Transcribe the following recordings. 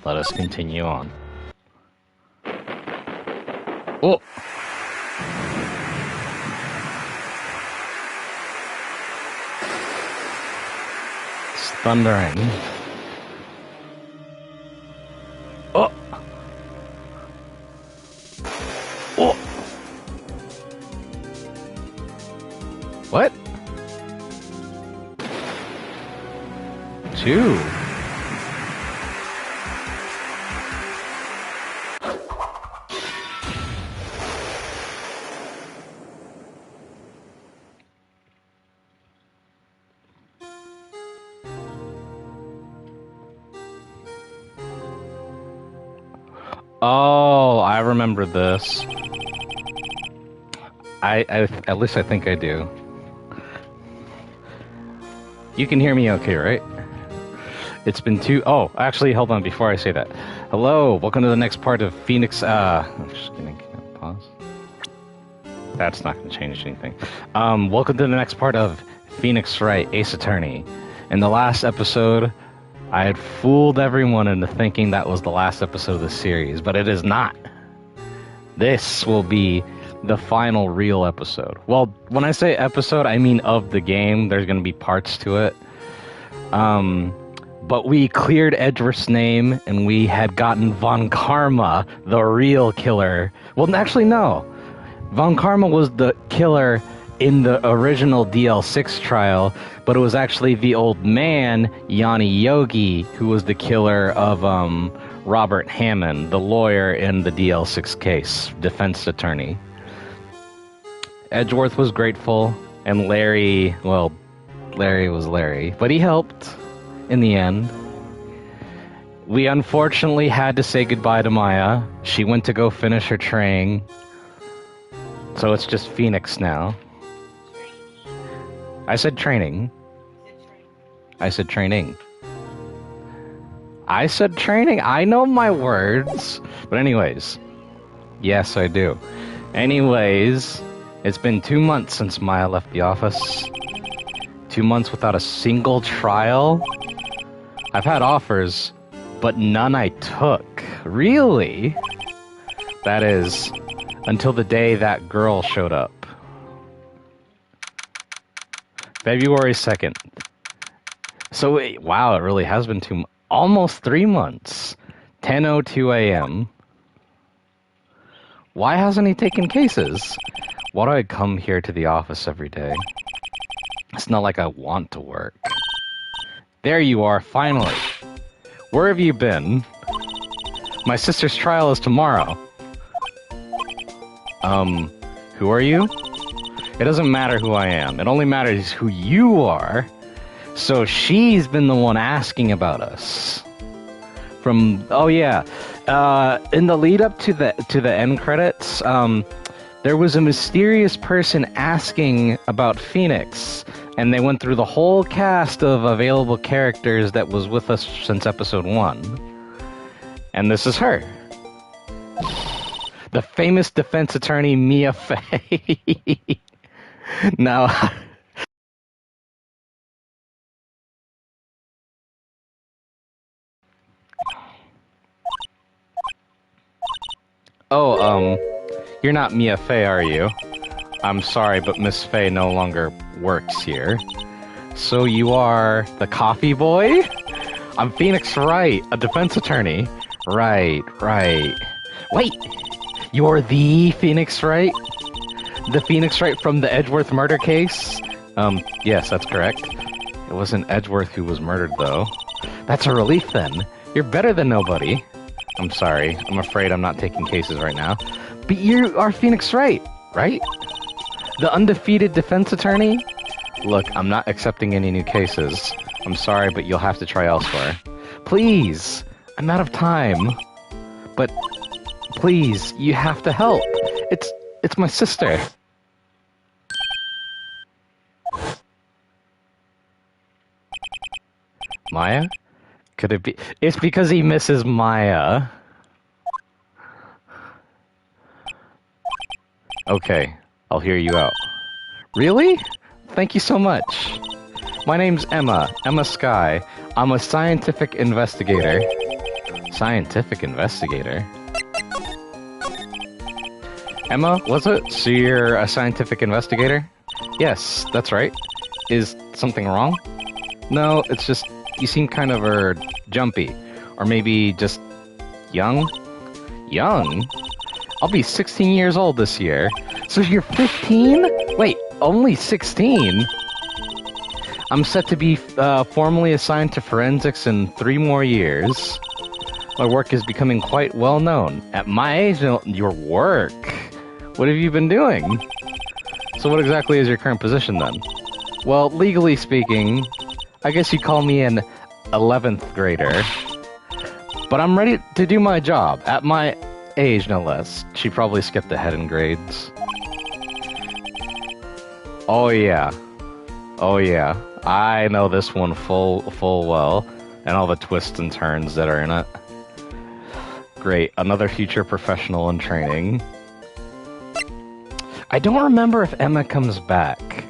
let us continue on. Oh! It's thundering. Oh! Oh! What? 2. Oh, I remember this. I at least I think I do. You can hear me okay, right? It's been oh, actually, hold on before I say that. Hello, welcome to the next part of Phoenix, I'm just gonna pause. That's not gonna change anything. Welcome to the next part of Phoenix Wright, Ace Attorney. In the last episode, I had fooled everyone into thinking that was the last episode of the series, but it is not. This will be the final real episode. Well, when I say episode, I mean of the game. There's going to be parts to it. But we cleared Edgeworth's name, and we had gotten Von Karma, the real killer. Well, actually, no. Von Karma was the killer in the original DL6 trial, but it was actually the old man, Yanni Yogi, who was the killer of Robert Hammond, the lawyer in the DL6 case, defense attorney. Edgeworth was grateful, and Larry was Larry, but he helped in the end. We unfortunately had to say goodbye to Maya. She went to go finish her training, so it's just Phoenix now. I said training. I said training. I said training. I know my words. But anyways. Yes, I do. Anyways, it's been 2 months since Maya left the office. 2 months without a single trial. I've had offers, but none I took. Really? That is, until the day that girl showed up. February 2nd. So, wait, wow, it really has been almost 3 months. 10:02 a.m. Why hasn't he taken cases? Why do I come here to the office every day? It's not like I want to work. There you are, finally. Where have you been? My sister's trial is tomorrow. Who are you? It doesn't matter who I am. It only matters who you are. So she's been the one asking about us. Oh yeah, in the lead up to the end credits, there was a mysterious person asking about Phoenix, and they went through the whole cast of available characters that was with us since episode 1. And this is her. The famous defense attorney Mia Fey. Now, you're not Mia Fey, are you? I'm sorry, but Miss Fey no longer works here. So you are the coffee boy? I'm Phoenix Wright, a defense attorney. Right. Wait, you're the Phoenix Wright? The Phoenix Wright from the Edgeworth murder case? Yes, that's correct. It wasn't Edgeworth who was murdered, though. That's a relief, then. You're better than nobody. I'm sorry. I'm afraid I'm not taking cases right now. But you are Phoenix Wright, right? The undefeated defense attorney? Look, I'm not accepting any new cases. I'm sorry, but you'll have to try elsewhere. Please! I'm out of time. But, please, you have to help. It's my sister. Maya? Could it be? It's because he misses Maya. Okay, I'll hear you out. Really? Thank you so much. My name's Emma Sky. I'm a scientific investigator. Scientific investigator? Emma, was it? So you're a scientific investigator? Yes, that's right. Is something wrong? No, it's just you seem kind of jumpy. Or maybe just young? Young? I'll be 16 years old this year. So you're 15? Wait, only 16? I'm set to be formally assigned to forensics in 3 more years. My work is becoming quite well known. At my age, your work? What have you been doing? So what exactly is your current position then? Well, legally speaking, I guess you'd call me an 11th grader. But I'm ready to do my job, at my age no less. She probably skipped ahead in grades. Oh yeah. Oh yeah. I know this one full well, and all the twists and turns that are in it. Great, another future professional in training. I don't remember if Emma comes back.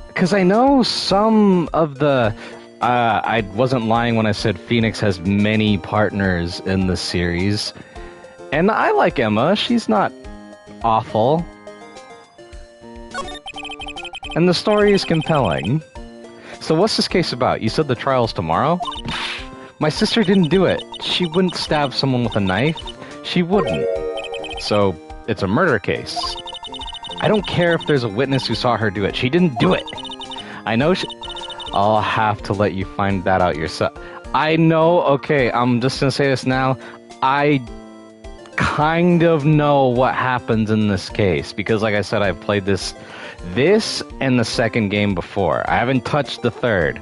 Because I know some of the... I wasn't lying when I said Phoenix has many partners in the series. And I like Emma, she's not awful. And the story is compelling. So what's this case about? You said the trial's tomorrow? My sister didn't do it. She wouldn't stab someone with a knife. She wouldn't. So, it's a murder case. I don't care if there's a witness who saw her do it. She didn't do it. I know I'll have to let you find that out yourself. I know, okay, I'm just gonna say this now. I kind of know what happens in this case. Because like I said, I've played this and the second game before. I haven't touched the third.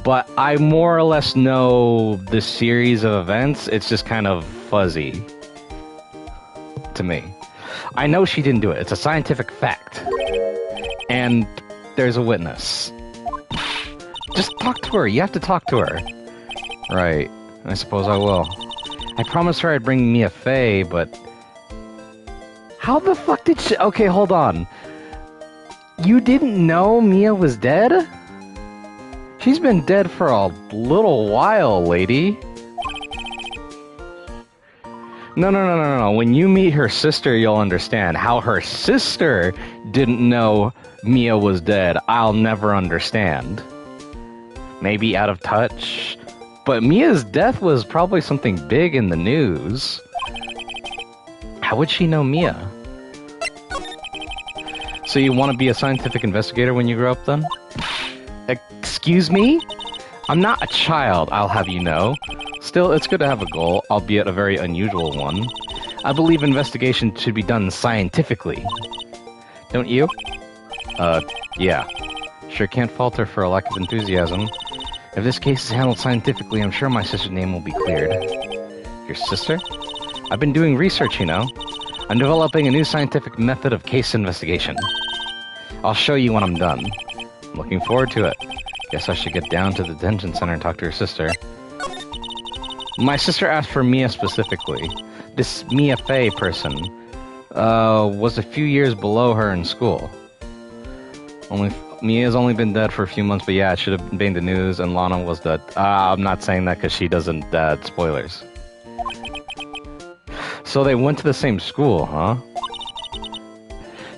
But I more or less know the series of events. It's just kind of fuzzy to me. I know she didn't do it. It's a scientific fact. And there's a witness. Just talk to her. You have to talk to her. Right. I suppose I will. I promised her I'd bring Mia Fey, but... How the fuck did she... Okay, hold on. You didn't know Mia was dead? She's been dead for a little while, lady. No. When you meet her sister, you'll understand. How her sister didn't know Mia was dead, I'll never understand. Maybe out of touch. But Mia's death was probably something big in the news. How would she know Mia? So you want to be a scientific investigator when you grow up, then? Excuse me? I'm not a child, I'll have you know. Still, it's good to have a goal, albeit a very unusual one. I believe investigation should be done scientifically. Don't you? Yeah. Sure can't fault her for a lack of enthusiasm. If this case is handled scientifically, I'm sure my sister's name will be cleared. Your sister? I've been doing research, you know. I'm developing a new scientific method of case investigation. I'll show you when I'm done. I'm looking forward to it. Guess I should get down to the detention center and talk to her sister. My sister asked for Mia specifically. This Mia Fey person was a few years below her in school. Mia's only been dead for a few months, but yeah, it should have been the news, and Lana was dead. I'm not saying that because she doesn't, spoilers. So they went to the same school, huh?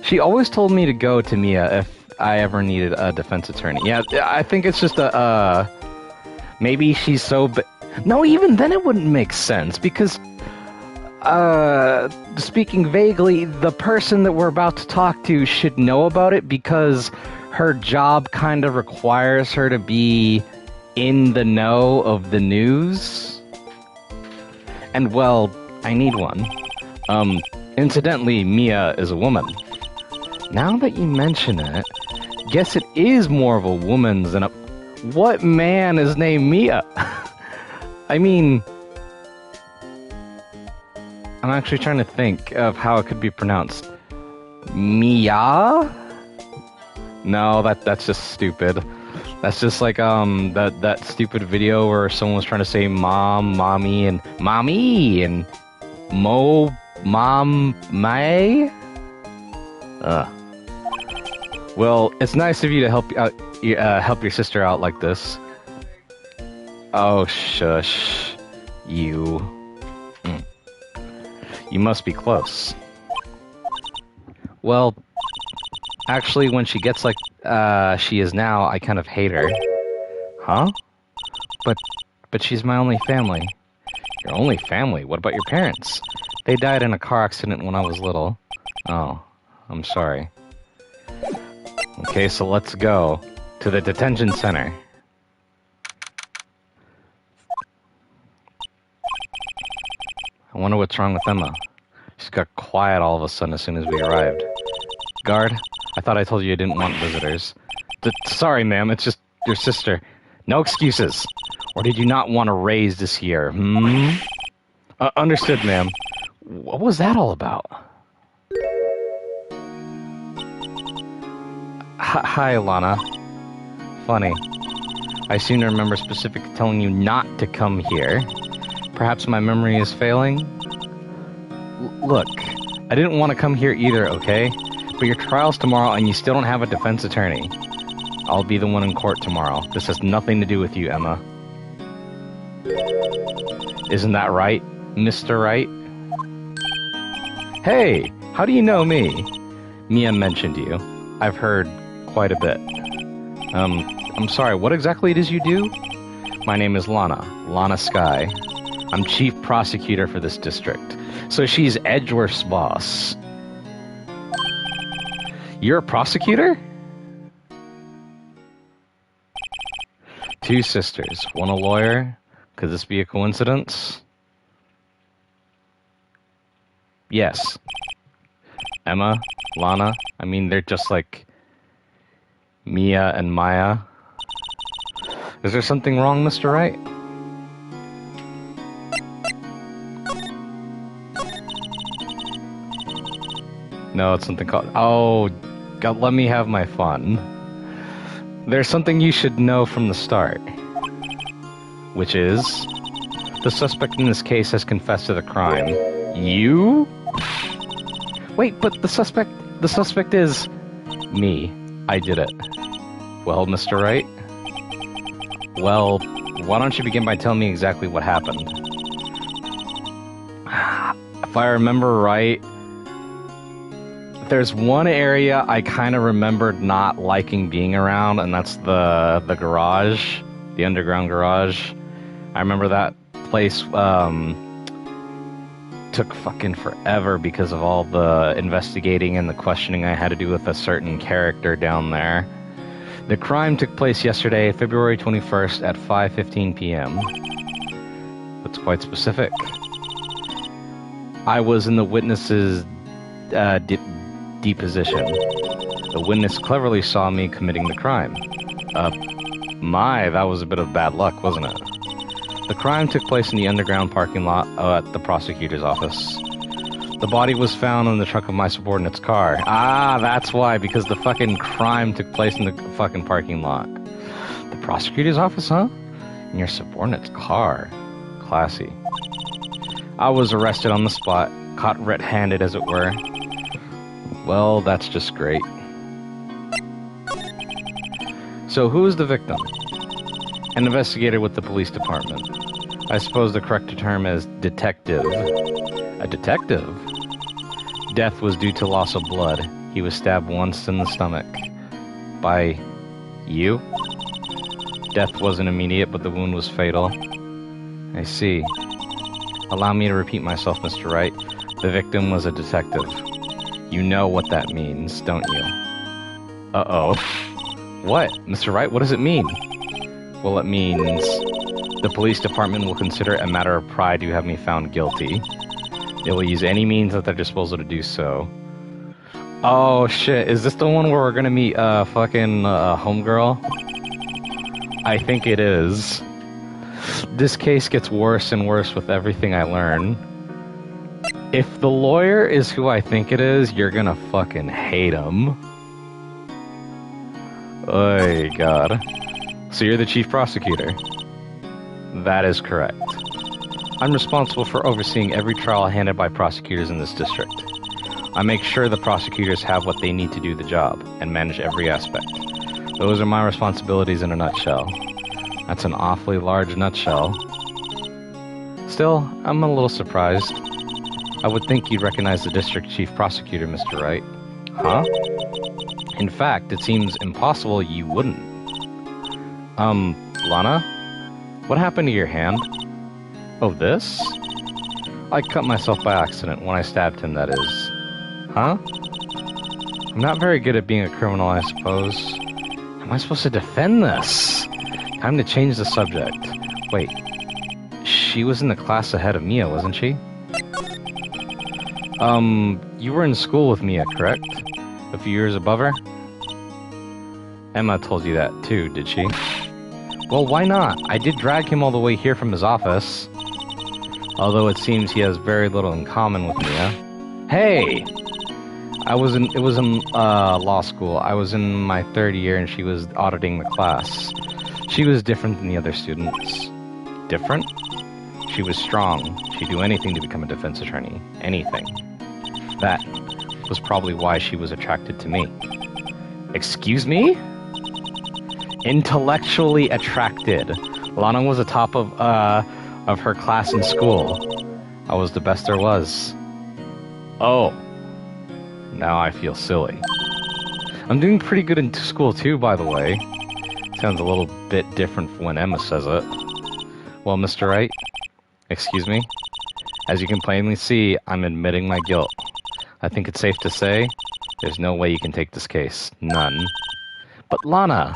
She always told me to go to Mia if I ever needed a defense attorney. Yeah, I think it's just maybe she's so... No, even then it wouldn't make sense, because... speaking vaguely, the person that we're about to talk to should know about it because her job kind of requires her to be in the know of the news. And, well, I need one. Incidentally, Mia is a woman. Now that you mention it, guess it is more of a woman's than a... What man is named Mia? I mean... I'm actually trying to think of how it could be pronounced. Mia? No, that's just stupid. That's just like that stupid video where someone was trying to say mom, mommy, and mommy, and mom, may. Well, it's nice of you to help your sister out like this. Oh, shush. You... You must be close. Well, actually, when she gets like she is now, I kind of hate her. Huh? But she's my only family. Your only family? What about your parents? They died in a car accident when I was little. Oh, I'm sorry. Okay, so let's go to the detention center. I wonder what's wrong with Emma. She got quiet all of a sudden as soon as we arrived. Guard, I thought I told you didn't want visitors. Sorry, ma'am, it's just your sister. No excuses. Or did you not want to raise this year? Understood, ma'am. What was that all about? Hi, Lana. Funny. I seem to remember specifically telling you not to come here. Perhaps my memory is failing? Look, I didn't want to come here either, okay? But your trial's tomorrow and you still don't have a defense attorney. I'll be the one in court tomorrow. This has nothing to do with you, Emma. Isn't that right, Mr. Wright? Hey, how do you know me? Mia mentioned you. I've heard quite a bit. I'm sorry, what exactly it is you do? My name is Lana Sky. I'm chief prosecutor for this district. So she's Edgeworth's boss. You're a prosecutor? Two sisters. One a lawyer. Could this be a coincidence? Yes. Emma, Lana, I mean, they're just like Mia and Maya. Is there something wrong, Mr. Wright? No, it's something called... Oh, God, let me have my fun. There's something you should know from the start. Which is... The suspect in this case has confessed to the crime. You? Wait, but the suspect is... me. I did it. Well, Mr. Wright? Well, why don't you begin by telling me exactly what happened? If I remember right... There's one area I kind of remembered not liking being around, and that's the garage, the underground garage. I remember that place took fucking forever because of all the investigating and the questioning I had to do with a certain character down there. The crime took place yesterday, February 21st at 5:15 p.m. That's quite specific. I was in the witness's deposition. The witness cleverly saw me committing the crime. That was a bit of bad luck, wasn't it? The crime took place in the underground parking lot at the prosecutor's office. The body was found in the trunk of my subordinate's car. Ah, that's why, because the fucking crime took place in the fucking parking lot. The prosecutor's office, huh? In your subordinate's car. Classy. I was arrested on the spot, caught red-handed as it were. Well, that's just great. So who is the victim? An investigator with the police department. I suppose the correct term is detective. A detective? Death was due to loss of blood. He was stabbed once in the stomach. By you? Death wasn't immediate, but the wound was fatal. I see. Allow me to repeat myself, Mr. Wright. The victim was a detective. You know what that means, don't you? Uh-oh. What? Mr. Wright, what does it mean? Well, it means the police department will consider it a matter of pride to have me found guilty. They will use any means at their disposal to do so. Oh, shit. Is this the one where we're gonna meet, fucking, homegirl? I think it is. This case gets worse and worse with everything I learn. If the lawyer is who I think it is, you're gonna fucking hate him. Oh, God. So you're the chief prosecutor? That is correct. I'm responsible for overseeing every trial handled by prosecutors in this district. I make sure the prosecutors have what they need to do the job, and manage every aspect. Those are my responsibilities in a nutshell. That's an awfully large nutshell. Still, I'm a little surprised. I would think you'd recognize the district chief prosecutor, Mr. Wright. Huh? In fact, it seems impossible you wouldn't. Lana? What happened to your hand? Oh, this? I cut myself by accident when I stabbed him, that is. Huh? I'm not very good at being a criminal, I suppose. How am I supposed to defend this? Time to change the subject. Wait. She was in the class ahead of Mia, wasn't she? You were in school with Mia, correct? A few years above her? Emma told you that too, did she? Well, why not? I did drag him all the way here from his office. Although it seems he has very little in common with Mia. Hey! It was in law school. I was in my third year and she was auditing the class. She was different than the other students. Different? She was strong. She'd do anything to become a defense attorney. Anything. That was probably why she was attracted to me. Excuse me? Intellectually attracted. Lana was the top of her class in school. I was the best there was. Oh. Now I feel silly. I'm doing pretty good in school too, by the way. Sounds a little bit different when Emma says it. Well, Mr. Wright? Excuse me? As you can plainly see, I'm admitting my guilt. I think it's safe to say, there's no way you can take this case. None. But Lana!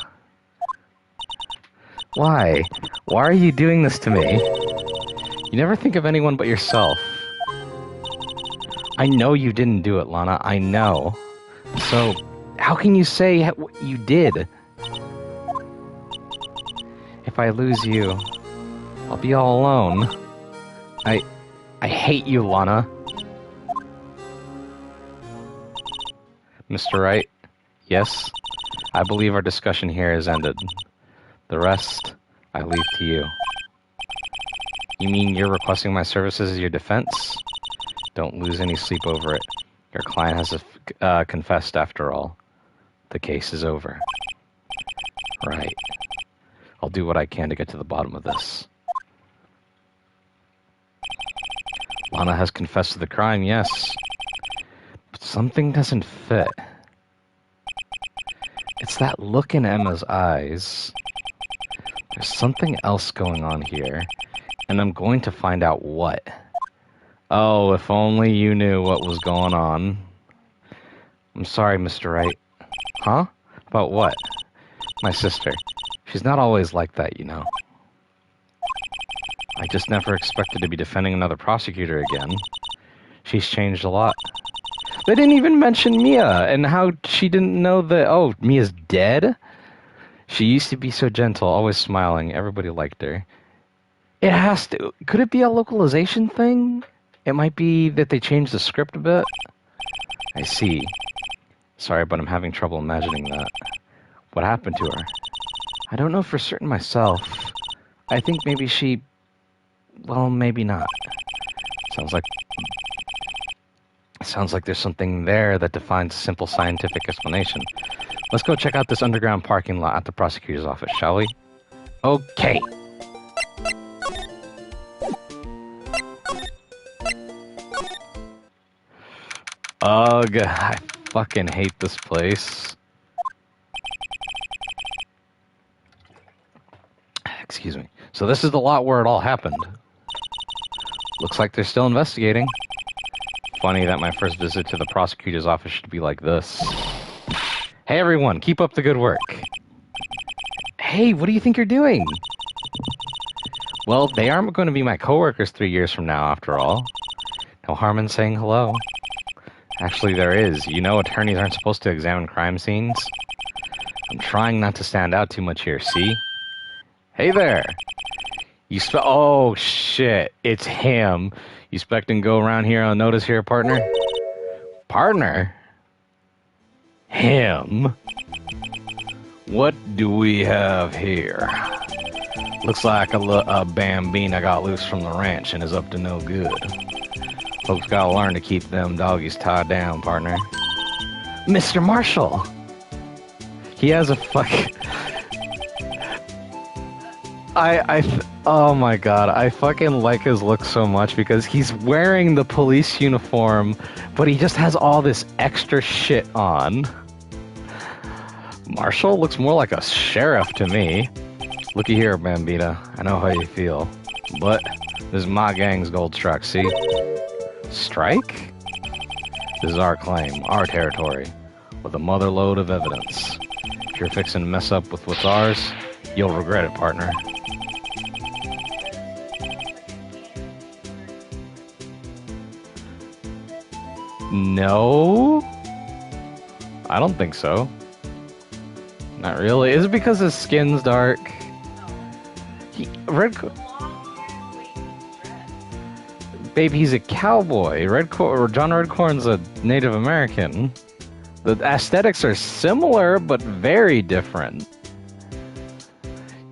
Why? Why are you doing this to me? You never think of anyone but yourself. I know you didn't do it, Lana. I know. So, how can you say what you did? If I lose you, I'll be all alone. I hate you, Lana. Mr. Wright? Yes? I believe our discussion here is ended. The rest, I leave to you. You mean you're requesting my services as your defense? Don't lose any sleep over it. Your client has confessed after all. The case is over. Right. I'll do what I can to get to the bottom of this. Lana has confessed to the crime, yes. But something doesn't fit. It's that look in Emma's eyes. There's something else going on here, and I'm going to find out what. Oh, if only you knew what was going on. I'm sorry, Mr. Wright. Huh? About what? My sister. She's not always like that, you know. I just never expected to be defending another prosecutor again. She's changed a lot. They didn't even mention Mia and how she didn't know that, oh, Mia's dead? She used to be so gentle, always smiling. Everybody liked her. It has to. Could it be a localization thing? It might be that they changed the script a bit. I see. Sorry, but I'm having trouble imagining that. What happened to her? I don't know for certain myself. I think maybe she... Well, maybe not. Sounds like there's something there that defines a simple scientific explanation. Let's go check out this underground parking lot at the prosecutor's office, shall we? Okay. Ugh, I fucking hate this place. Excuse me. So this is the lot where it all happened. Looks like they're still investigating. Funny that my first visit to the prosecutor's office should be like this. Hey everyone, keep up the good work. Hey, what do you think you're doing? Well, they aren't going to be my coworkers 3 years from now, after all. No harm in saying hello. Actually, there is. You know attorneys aren't supposed to examine crime scenes? I'm trying not to stand out too much here, see? Hey there! Oh, shit. It's him. You expect him to go around here unnoticed here, partner? Partner? Him? What do we have here? Looks like a bambina got loose from the ranch and is up to no good. Folks gotta learn to keep them doggies tied down, partner. Mr. Marshall! He has a fuck... Oh my god, I fucking like his look so much because he's wearing the police uniform, but he just has all this extra shit on. Marshall looks more like a sheriff to me. Looky here, Bambita. I know how you feel. But this is my gang's gold strike, see? Strike? This is our claim, our territory, with a mother load of evidence. If you're fixing to mess up with what's ours, you'll regret it, partner. No? I don't think so. Not really. Is it because his skin's dark? Babe, he's a cowboy. John Redcorn's a Native American. The aesthetics are similar, but very different.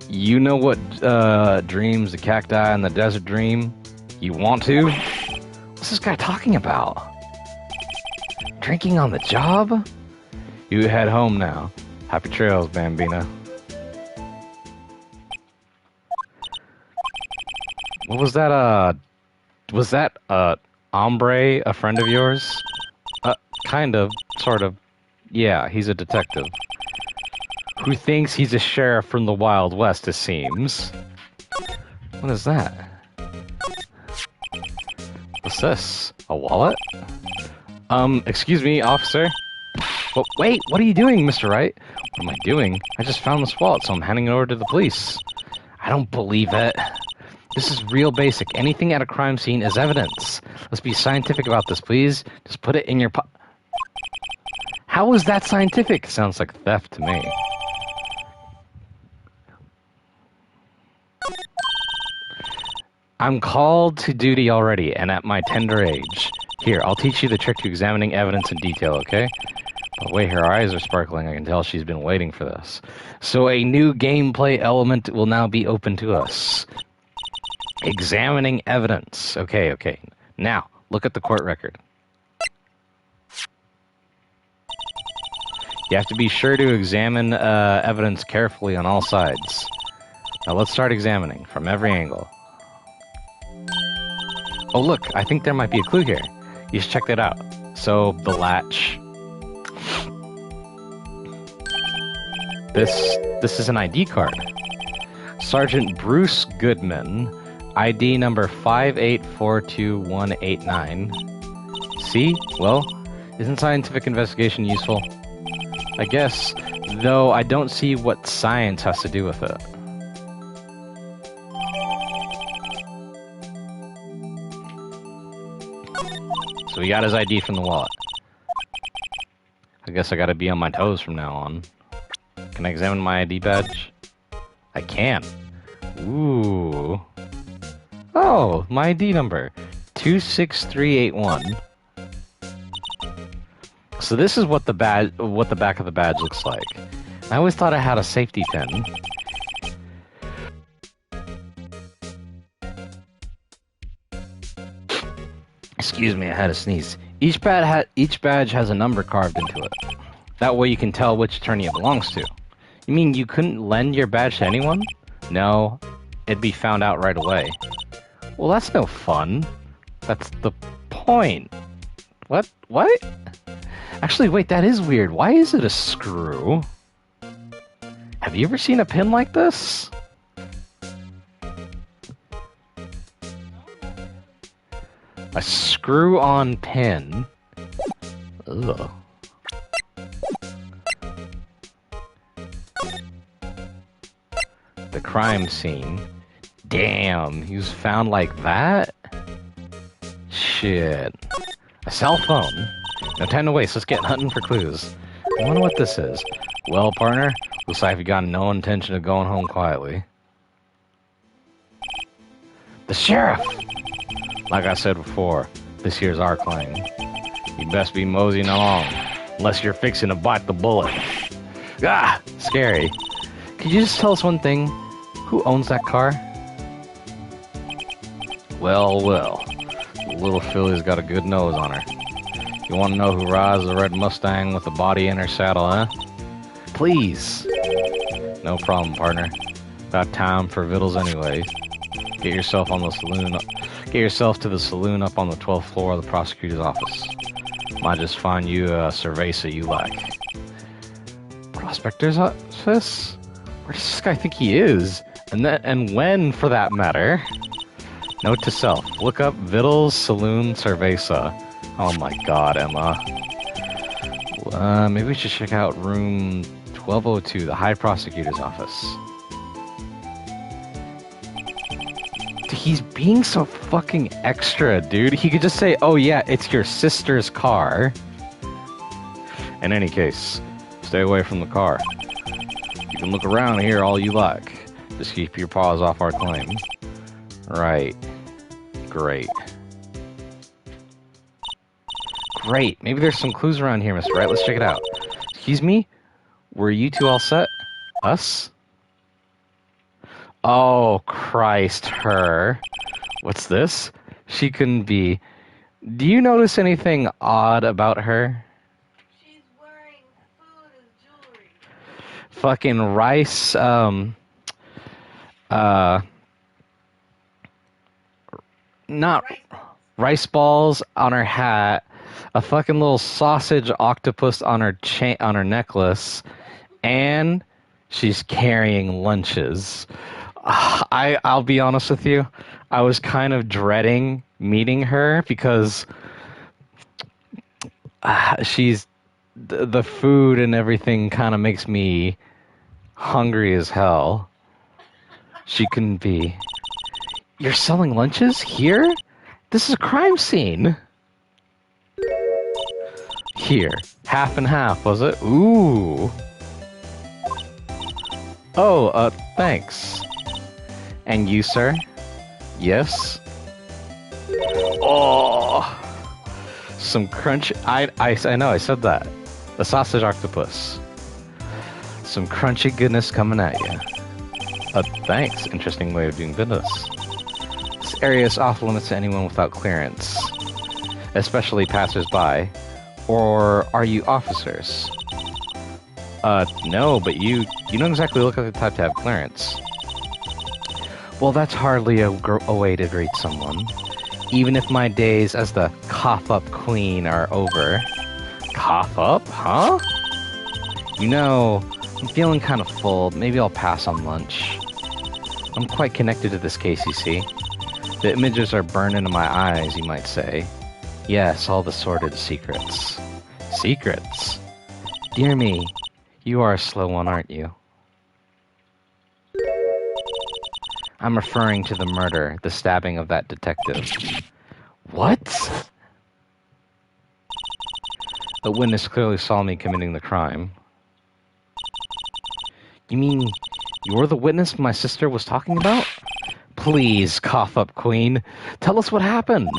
You know what dreams the cacti in the desert dream? You want to? What's this guy talking about? Drinking on the job? You head home now. Happy trails, Bambina. What was that, was that, Ombre a friend of yours? Kind of, sort of. Yeah, he's a detective. Who thinks he's a sheriff from the Wild West, it seems. What is that? What's this? A wallet? Excuse me, officer? Well, wait, what are you doing, Mr. Wright? What am I doing? I just found this wallet, so I'm handing it over to the police. I don't believe it. This is real basic. Anything at a crime scene is evidence. Let's be scientific about this, please. Just put it in your How is that scientific? Sounds like theft to me. I'm called to duty already, and at my tender age. Here, I'll teach you the trick to examining evidence in detail, okay? But wait, her eyes are sparkling. I can tell she's been waiting for this. So a new gameplay element will now be open to us. Examining evidence. Okay. Now, look at the court record. You have to be sure to examine evidence carefully on all sides. Now let's start examining from every angle. Oh look, I think there might be a clue here. You should check that out. So, the latch. This is an ID card. Sergeant Bruce Goodman, ID number 5842189. See? Well, isn't scientific investigation useful? I guess, though I don't see what science has to do with it. So we got his ID from the wallet. I guess I gotta be on my toes from now on. Can I examine my ID badge? I can. Ooh. Oh, my ID number. 26381. So this is what the back of the badge looks like. I always thought I had a safety pin. Excuse me, I had a sneeze. Each badge has a number carved into it. That way you can tell which attorney it belongs to. You mean you couldn't lend your badge to anyone? No, it'd be found out right away. Well, that's no fun. That's the point. What? Actually, wait, that is weird. Why is it a screw? Have you ever seen a pin like this? A screw-on pin. Ugh. The crime scene. Damn, he was found like that? Shit. A cell phone? No time to waste, let's get hunting for clues. I wonder what this is. Well, partner, looks like you got no intention of going home quietly. The sheriff! Like I said before, this here's our claim. You best be moseying along, unless you're fixing to bite the bullet. Ah! Scary. Could you just tell us one thing? Who owns that car? Well. The little filly's got a good nose on her. You want to know who rides the red Mustang with the body in her saddle, huh? Please. No problem, partner. Got time for vittles anyway. Get yourself on the saloon. Get yourself to the saloon up on the 12th floor of the prosecutor's office. Might just find you a cerveza you like. Prospector's office? Where does this guy think he is? And when, for that matter? Note to self: look up Vittles Saloon Cerveza. Oh my God, Emma. Maybe we should check out room 1202, the High Prosecutor's office. He's being so fucking extra, dude. He could just say, oh yeah, it's your sister's car. In any case, stay away from the car. You can look around here all you like. Just keep your paws off our claim. Right. Great. Great. Maybe there's some clues around here, Mr. Wright. Let's check it out. Excuse me? Were you two all set? Us? Oh, Christ, her. What's this? She couldn't be. Do you notice anything odd about her? She's wearing food as jewelry. Fucking rice, not rice balls on her hat, a fucking little sausage octopus on her on her necklace, and she's carrying lunches. I'll be honest with you, I was kind of dreading meeting her because she's the food and everything kind of makes me hungry as hell. She couldn't be. You're selling lunches here? This is a crime scene. Here, half and half, was it? Ooh. Oh, thanks. And you, sir? Yes? Oh, some crunch. I know, I said that. The sausage octopus. Some crunchy goodness coming at you. Thanks. Interesting way of doing business. This area is off limits to anyone without clearance, especially passers-by. Or are you officers? No, but you don't exactly look like the type to have clearance. Well, that's hardly a way to greet someone. Even if my days as the cough-up queen are over. Cough up, huh? You know, I'm feeling kind of full. Maybe I'll pass on lunch. I'm quite connected to this case, you see. The images are burned into my eyes, you might say. Yes, all the sordid secrets. Secrets? Dear me, you are a slow one, aren't you? I'm referring to the murder, the stabbing of that detective. What? A witness clearly saw me committing the crime. You mean you're the witness my sister was talking about? Please, cough-up queen, tell us what happened.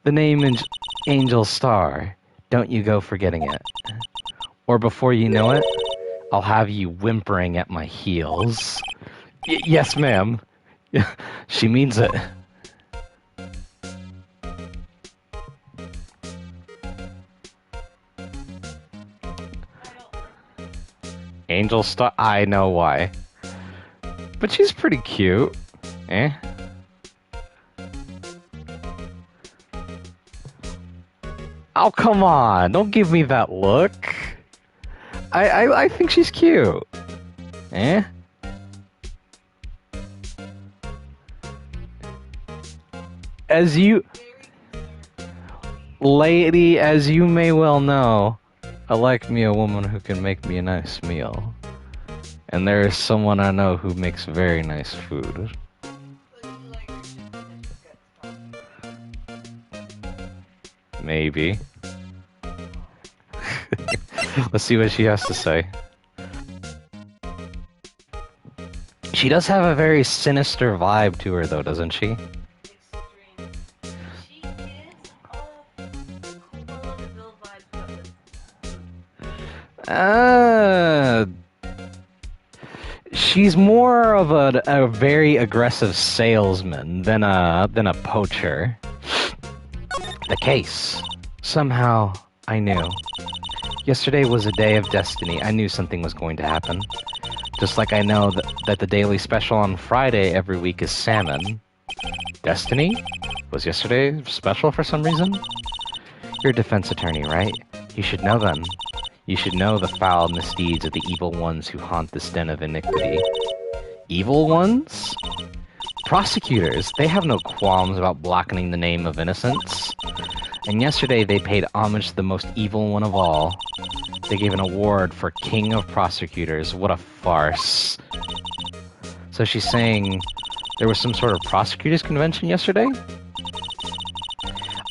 The name Angel Star. Don't you go forgetting it. Or before you know it, I'll have you whimpering at my heels. Yes, ma'am. She means it. Angel Star? I know why. But she's pretty cute. Eh? Oh, come on. Don't give me that look. I think she's cute. Eh? As you... Lady, as you may well know, I like me a woman who can make me a nice meal. And there is someone I know who makes very nice food. Maybe. Let's see what she has to say. She does have a very sinister vibe to her, though, doesn't she? She's more of a very aggressive salesman than a poacher. The case. Somehow, I knew. Yesterday was a day of destiny. I knew something was going to happen. Just like I know that the daily special on Friday every week is salmon. Destiny? Was yesterday special for some reason? You're a defense attorney, right? You should know them. You should know the foul misdeeds of the evil ones who haunt this den of iniquity. Evil ones? Prosecutors, they have no qualms about blackening the name of innocence. And yesterday they paid homage to the most evil one of all. They gave an award for King of Prosecutors. What a farce. So she's saying there was some sort of prosecutors convention yesterday?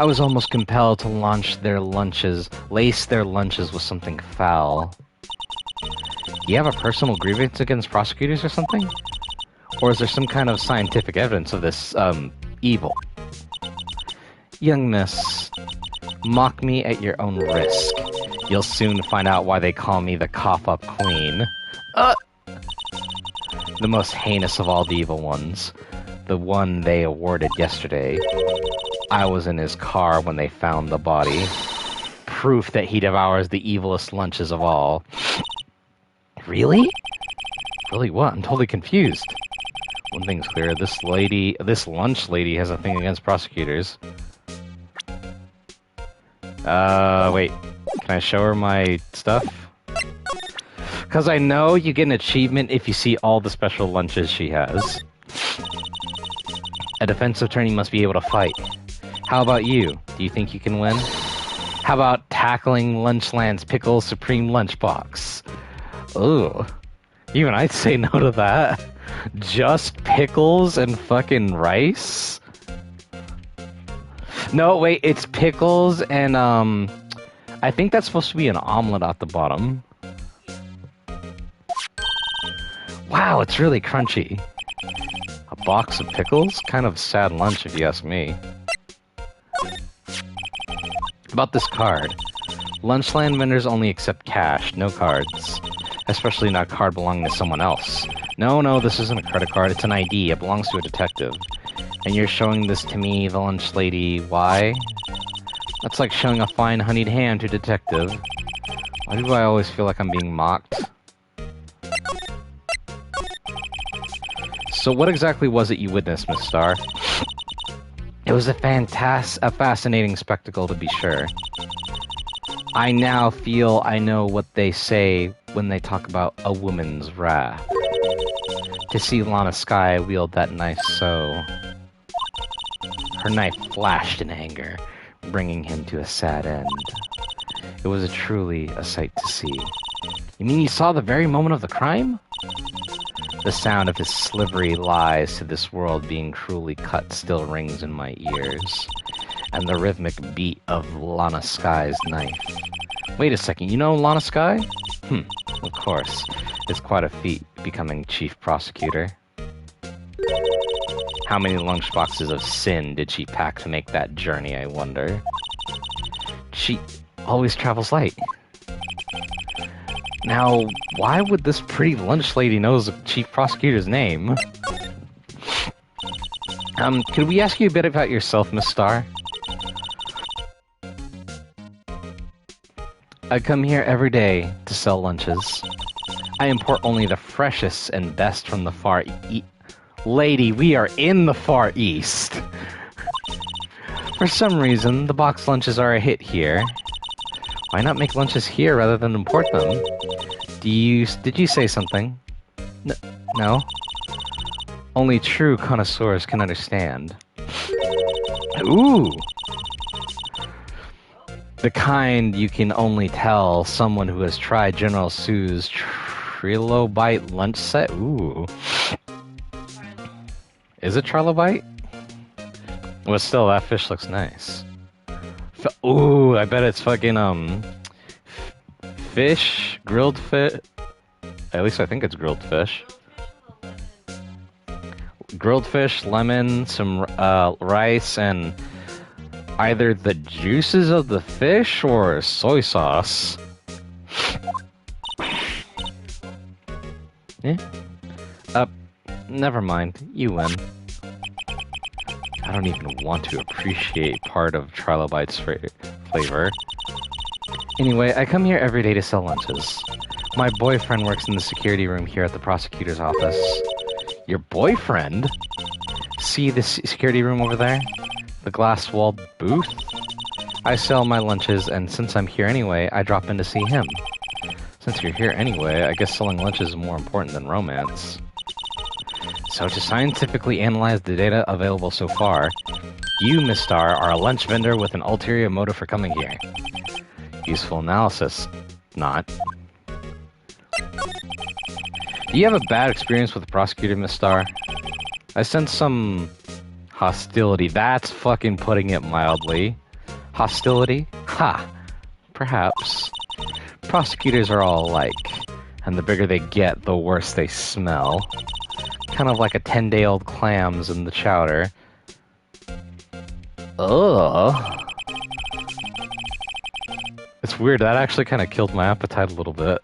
I was almost compelled to lace their lunches with something foul. Do you have a personal grievance against prosecutors or something? Or is there some kind of scientific evidence of this, evil? Young miss, mock me at your own risk. You'll soon find out why they call me the cough-up queen. The most heinous of all the evil ones. The one they awarded yesterday. I was in his car when they found the body. Proof that he devours the evilest lunches of all. Really? Really what? I'm totally confused. One thing's clear, this lunch lady has a thing against prosecutors. Wait. Can I show her my stuff? Because I know you get an achievement if you see all the special lunches she has. A defense attorney must be able to fight. How about you? Do you think you can win? How about tackling Lunchland's Pickle Supreme Lunchbox? Ooh. Even I'd say no to that. Just pickles and fucking rice? No, wait, it's pickles and, I think that's supposed to be an omelet at the bottom. Wow, it's really crunchy. A box of pickles? Kind of sad lunch if you ask me. About this card. Lunchland vendors only accept cash, no cards. Especially not a card belonging to someone else. No, this isn't a credit card, it's an ID. It belongs to a detective. And you're showing this to me, the lunch lady. Why? That's like showing a fine honeyed ham to a detective. Why do I always feel like I'm being mocked? So what exactly was it you witnessed, Miss Star? It was a fascinating spectacle, to be sure. I now feel I know what they say when they talk about a woman's wrath. To see Lana Skye wield that knife so... Her knife flashed in anger, bringing him to a sad end. It was truly a sight to see. You mean you saw the very moment of the crime? The sound of his slivery lies to this world being cruelly cut still rings in my ears. And the rhythmic beat of Lana Skye's knife. Wait a second, you know Lana Skye? Of course. It's quite a feat becoming chief prosecutor. How many lunchboxes of sin did she pack to make that journey, I wonder? She always travels light. Now, why would this pretty lunch lady know the chief prosecutor's name? Could we ask you a bit about yourself, Miss Star? I come here every day to sell lunches. I import only the freshest and best from the Far East. Lady, we are in the Far East. For some reason, the box lunches are a hit here. Why not make lunches here rather than import them? Did you say something? No? Only true connoisseurs can understand. Ooh! The kind you can only tell someone who has tried General Tso's Trilobite lunch set. Ooh. Is it Trilobite? Well, still, that fish looks nice. Ooh, I bet it's fucking, fish? Grilled fish? At least I think it's grilled fish. Grilled fish, lemon, some, rice, and either the juices of the fish or soy sauce. Yeah. Never mind. You win. I don't even want to appreciate part of Trilobite's flavor. Anyway, I come here every day to sell lunches. My boyfriend works in the security room here at the prosecutor's office. Your boyfriend? See the security room over there? The glass-walled booth? I sell my lunches, and since I'm here anyway, I drop in to see him. Since you're here anyway, I guess selling lunches is more important than romance. So to scientifically analyze the data available so far, you, Miss Star, are a lunch vendor with an ulterior motive for coming here. Useful analysis. Not. Do you have a bad experience with the prosecutor, Miss Star? I sense some hostility. That's fucking putting it mildly. Hostility? Ha! Perhaps. Prosecutors are all alike, and the bigger they get, the worse they smell. Kind of like a 10-day-old clams in the chowder. Ugh. It's weird, that actually kind of killed my appetite a little bit.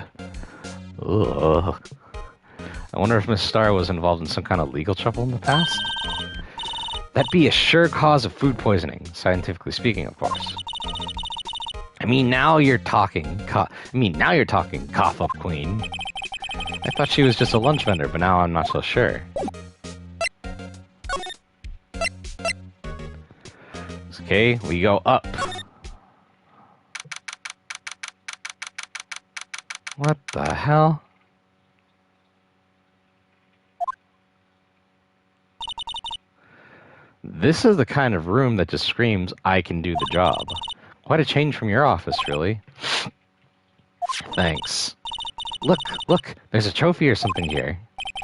Ugh. I wonder if Miss Star was involved in some kind of legal trouble in the past? That'd be a sure cause of food poisoning, scientifically speaking, of course. I mean, now you're talking, cough up queen. I thought she was just a lunch vendor, but now I'm not so sure. Okay, we go up. What the hell? This is the kind of room that just screams, I can do the job. Quite a change from your office, really. Thanks. Look, there's a trophy or something here.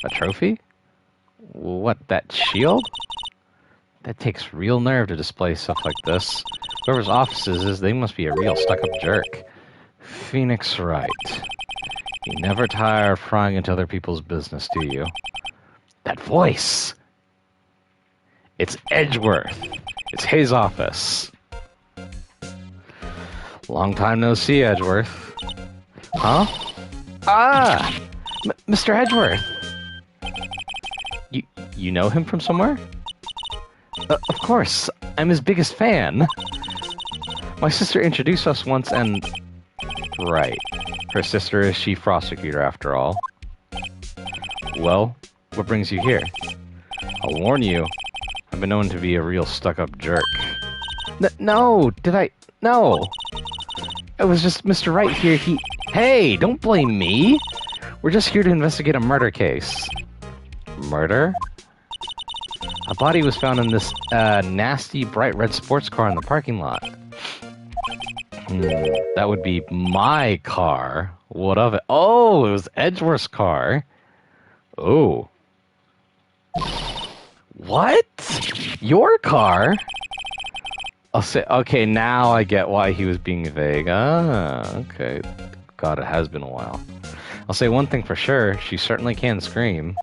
A trophy? What, that shield? That takes real nerve to display stuff like this. Whoever's office is, they must be a real stuck-up jerk. Phoenix Wright. You never tire of prying into other people's business, do you? That voice! It's Edgeworth. It's his office. Long time no see, Edgeworth. Huh? Ah! Mr. Edgeworth! You know him from somewhere? Of course. I'm his biggest fan. My sister introduced us once and... Right. Her sister is chief prosecutor, after all. Well, what brings you here? I'll warn you. I've been known to be a real stuck-up jerk. No! No! It was just Mr. Wright here, Hey, don't blame me! We're just here to investigate a murder case. Murder? A body was found in this, nasty bright red sports car in the parking lot. That would be my car. What of it? Oh, it was Edgeworth's car. Oh. What? Your car? I'll say, okay, now I get why he was being vague. Ah, okay. God, it has been a while. I'll say one thing for sure, she certainly can scream.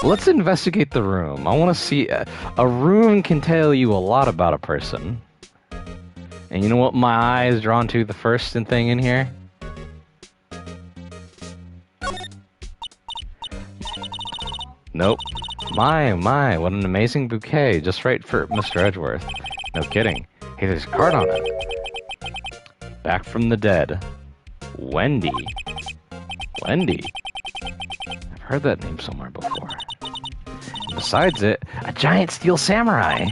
Let's investigate the room. I want to see... A room can tell you a lot about a person. And you know what my eye is drawn to the first thing in here? Nope. My, what an amazing bouquet. Just right for Mr. Edgeworth. No kidding. Hey, there's a card on it. Back from the dead. Wendy. Wendy? I've heard that name somewhere before. And besides it, a giant steel samurai.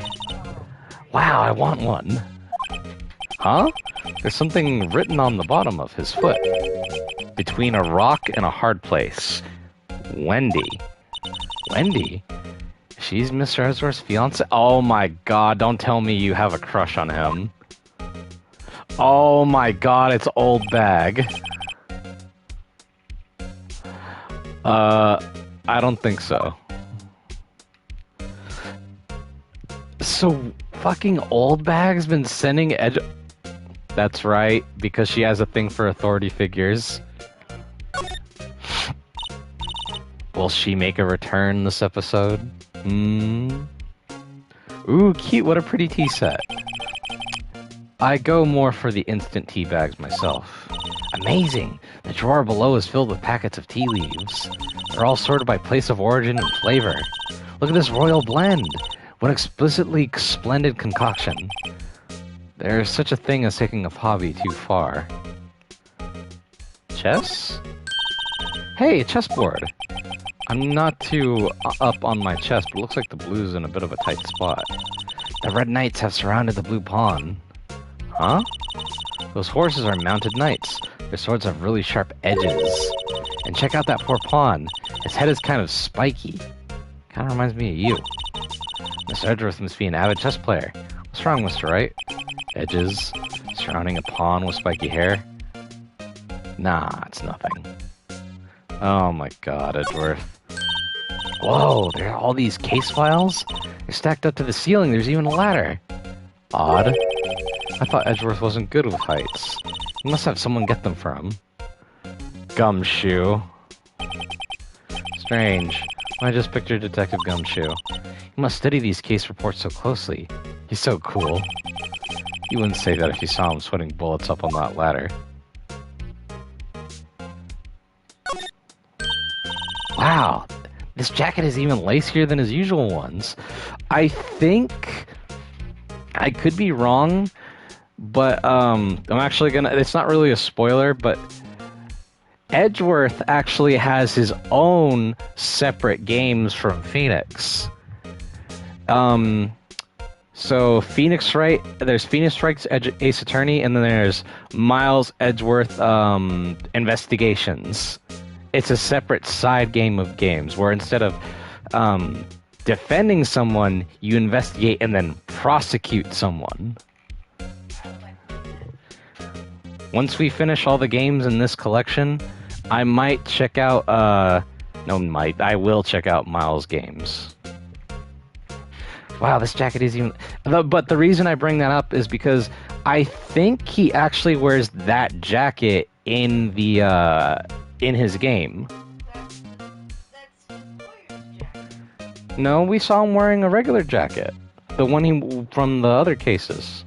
Wow, I want one. Huh? There's something written on the bottom of his foot. Between a rock and a hard place. Wendy. Wendy? She's Mr. Edgeworth's fiance? Oh my god, don't tell me you have a crush on him. Oh my god, it's Old Bag. I don't think so. So, fucking Old Bag's been sending That's right, because she has a thing for authority figures. Will she make a return this episode? Ooh, cute, what a pretty tea set. I go more for the instant tea bags myself. Amazing! The drawer below is filled with packets of tea leaves. They're all sorted by place of origin and flavor. Look at this royal blend! What explicitly splendid concoction. There's such a thing as taking a hobby too far. Chess? Hey, a chessboard! I'm not too up on my chess, but it looks like the blue's in a bit of a tight spot. The red knights have surrounded the blue pawn. Huh? Those horses are mounted knights. Their swords have really sharp edges. And check out that poor pawn. His head is kind of spiky. Kind of reminds me of you. Mr. Edgeworth must be an avid chess player. What's wrong, Mr. Wright? Edges surrounding a pawn with spiky hair? Nah, it's nothing. Oh my god, Edgeworth. Whoa, there are all these case files? They're stacked up to the ceiling. There's even a ladder. Odd. I thought Edgeworth wasn't good with heights. You must have someone get them for him. Gumshoe. Strange. I just pictured Detective Gumshoe. He must study these case reports so closely. He's so cool. You wouldn't say that if you saw him sweating bullets up on that ladder. Wow, this jacket is even lacier than his usual ones. I think I could be wrong, but I'm actually gonna. It's not really a spoiler, but Edgeworth actually has his own separate games from Phoenix. So Phoenix Wright, there's Phoenix Wright's Ace Attorney, and then there's Miles Edgeworth Investigations. It's a separate side game of games where instead of defending someone, you investigate and then prosecute someone. Once we finish all the games in this collection, I might check out, I will check out Miles' games. Wow, this jacket is even... But the reason I bring that up is because I think he actually wears that jacket in the, in his game. That's Sawyer's jacket. No, we saw him wearing a regular jacket. The one he from the other cases.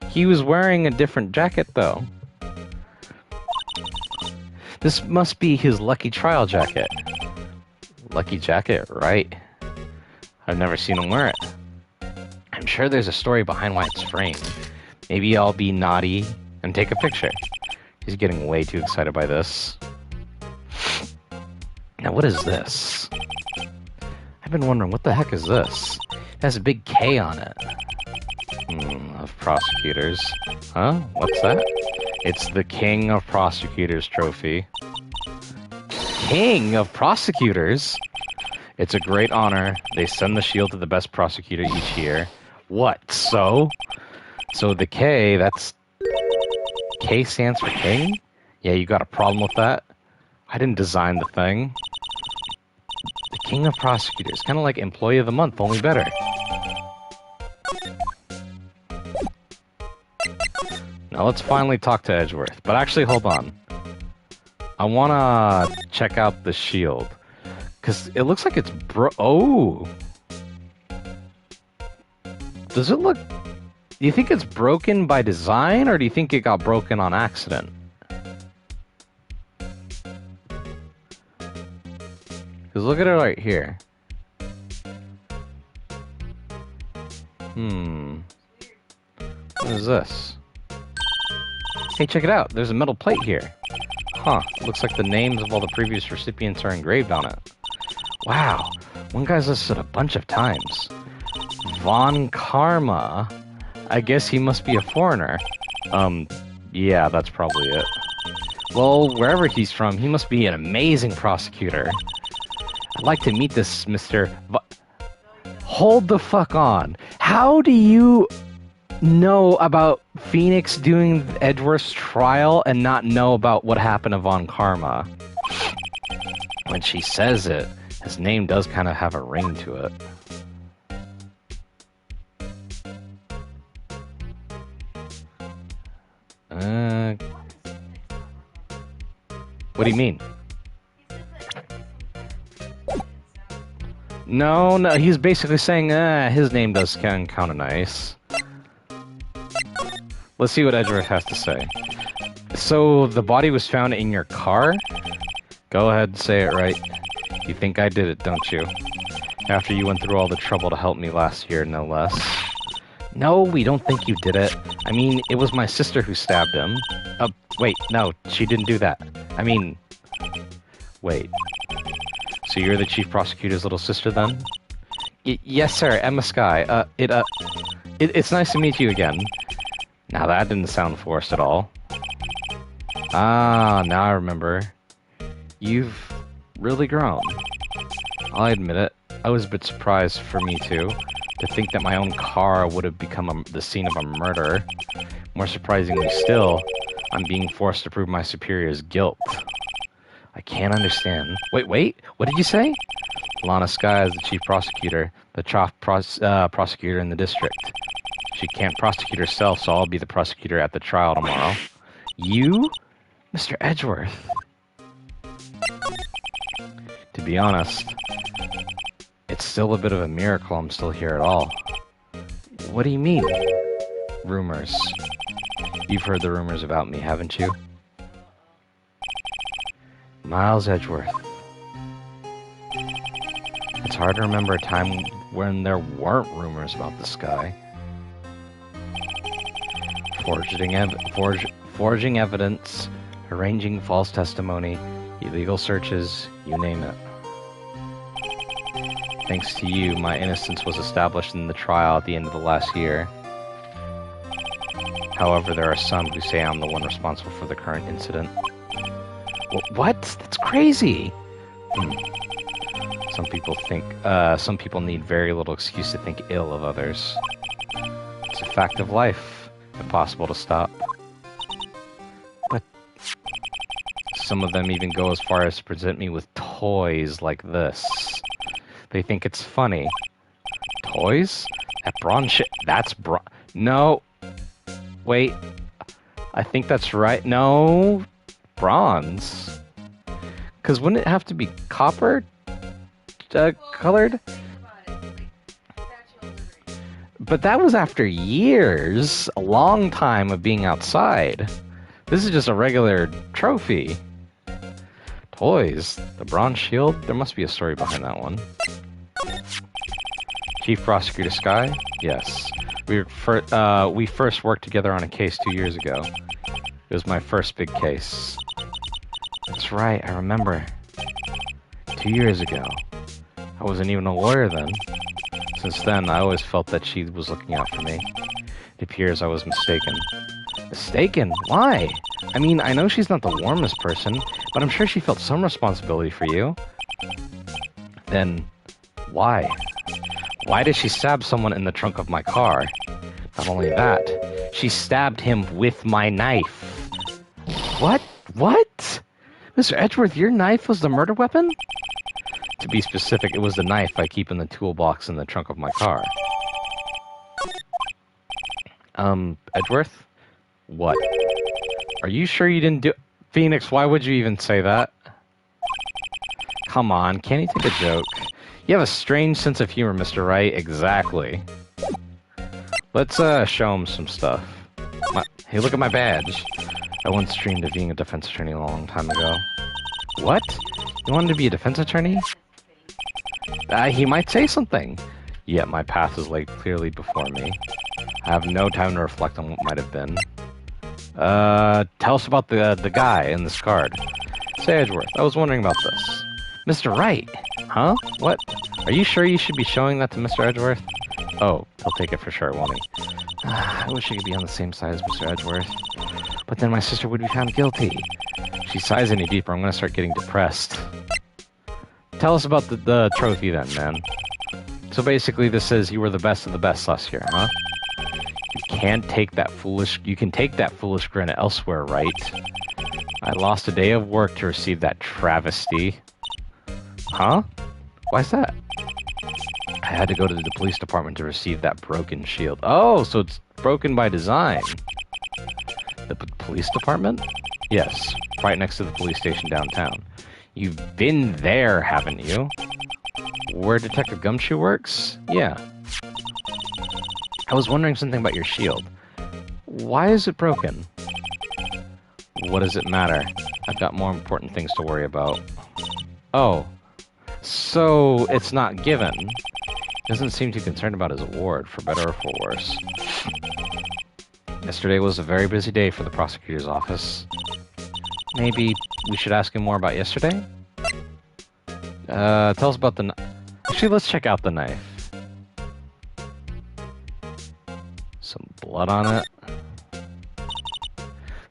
He was wearing a different jacket, though. This must be his lucky trial jacket. Lucky jacket, right? I've never seen him wear it. I'm sure there's a story behind why it's framed. Maybe I'll be naughty and take a picture. He's getting way too excited by this. Now, what is this? I've been wondering, what the heck is this? It has a big K on it. Of prosecutors. Huh? What's that? It's the King of Prosecutors trophy. King of Prosecutors? It's a great honor. They send the shield to the best prosecutor each year. What, so? So the K, that's... K stands for King? Yeah, you got a problem with that? I didn't design the thing. The King of Prosecutors. Kind of like Employee of the Month, only better. Now let's finally talk to Edgeworth. But actually, hold on. I wanna check out the shield. Because it looks like it's oh! Does it look... Do you think it's broken by design, or do you think it got broken on accident? Because look at it right here. What is this? Hey, check it out. There's a metal plate here. Huh. Looks like the names of all the previous recipients are engraved on it. Wow. One guy's listed a bunch of times. Von Karma. I guess he must be a foreigner. Yeah, that's probably it. Well, wherever he's from, he must be an amazing prosecutor. I'd like to meet this Mr. Hold the fuck on. How do you know about Phoenix doing Edgeworth's trial and not know about what happened to Von Karma? When she says it, his name does kind of have a ring to it. What do you mean? No, he's basically saying, his name does sound kind of nice. Let's see what Edgeworth has to say. So, the body was found in your car? Go ahead, say it right. You think I did it, don't you? After you went through all the trouble to help me last year, no less. No, we don't think you did it. I mean, it was my sister who stabbed him. Wait, no, she didn't do that. I mean... Wait. So you're the chief prosecutor's little sister, then? Yes, sir, Emma Skye. It's nice to meet you again. Now that didn't sound forced at all. Ah, now I remember. You've really grown. I'll admit it, I was a bit surprised for me too, to think that my own car would have become the scene of a murder. More surprisingly still, I'm being forced to prove my superior's guilt. I can't understand. Wait, what did you say? Lana Skye is the chief prosecutor, the top prosecutor in the district. She can't prosecute herself, so I'll be the prosecutor at the trial tomorrow. You? Mr. Edgeworth? To be honest, it's still a bit of a miracle I'm still here at all. What do you mean? Rumors. You've heard the rumors about me, haven't you? Miles Edgeworth. It's hard to remember a time when there weren't rumors about this guy. Forging evidence, arranging false testimony, illegal searches, you name it. Thanks to you, my innocence was established in the trial at the end of the last year. However, there are some who say I'm the one responsible for the current incident. What? That's crazy! Some people need very little excuse to think ill of others. It's a fact of life, impossible to stop. But some of them even go as far as to present me with toys like this. They think it's funny. Toys? That bronze shit, that's no! Wait, I think that's right. No, bronze. Because wouldn't it have to be copper colored? But that was after years, a long time of being outside. This is just a regular trophy. Toys, the bronze shield, there must be a story behind that one. Chief Prosecutor Skye? Yes. We first worked together on a case 2 years ago. It was my first big case. That's right, I remember. 2 years ago. I wasn't even a lawyer then. Since then, I always felt that she was looking out for me. It appears I was mistaken. Mistaken? Why? I mean, I know she's not the warmest person, but I'm sure she felt some responsibility for you. Then, why? Why did she stab someone in the trunk of my car? Not only that, she stabbed him with my knife. What? What? Mr. Edgeworth, your knife was the murder weapon? To be specific, it was the knife I keep in the toolbox in the trunk of my car. Edgeworth? What? Are you sure you didn't do... Phoenix, why would you even say that? Come on, can't you take a joke? You have a strange sense of humor, Mr. Wright. Exactly. Let's, show him some stuff. Hey, look at my badge. I once dreamed of being a defense attorney a long time ago. What? You wanted to be a defense attorney? He might say something. Yet my path is laid clearly before me. I have no time to reflect on what might have been. Tell us about the guy in this card. Say, Edgeworth, I was wondering about this. Mr. Wright? Huh? What? Are you sure you should be showing that to Mr. Edgeworth? Oh, he'll take it for sure, won't he? I wish I could be on the same side as Mr. Edgeworth. But then my sister would be found guilty. If she sighs any deeper, I'm gonna start getting depressed. Tell us about the trophy then, man. So basically this says you were the best of the best last year, huh? You can take that foolish grin elsewhere, right? I lost a day of work to receive that travesty. Huh? Why's that? I had to go to the police department to receive that broken shield. Oh, so it's broken by design. The police department? Yes, right next to the police station downtown. You've been there, haven't you? Where Detective Gumshoe works? Yeah. I was wondering something about your shield. Why is it broken? What does it matter? I've got more important things to worry about. Oh. So, it's not given. Doesn't seem too concerned about his award, for better or for worse. Yesterday was a very busy day for the prosecutor's office. Maybe we should ask him more about yesterday? Tell us about the actually, let's check out the knife. Some blood on it.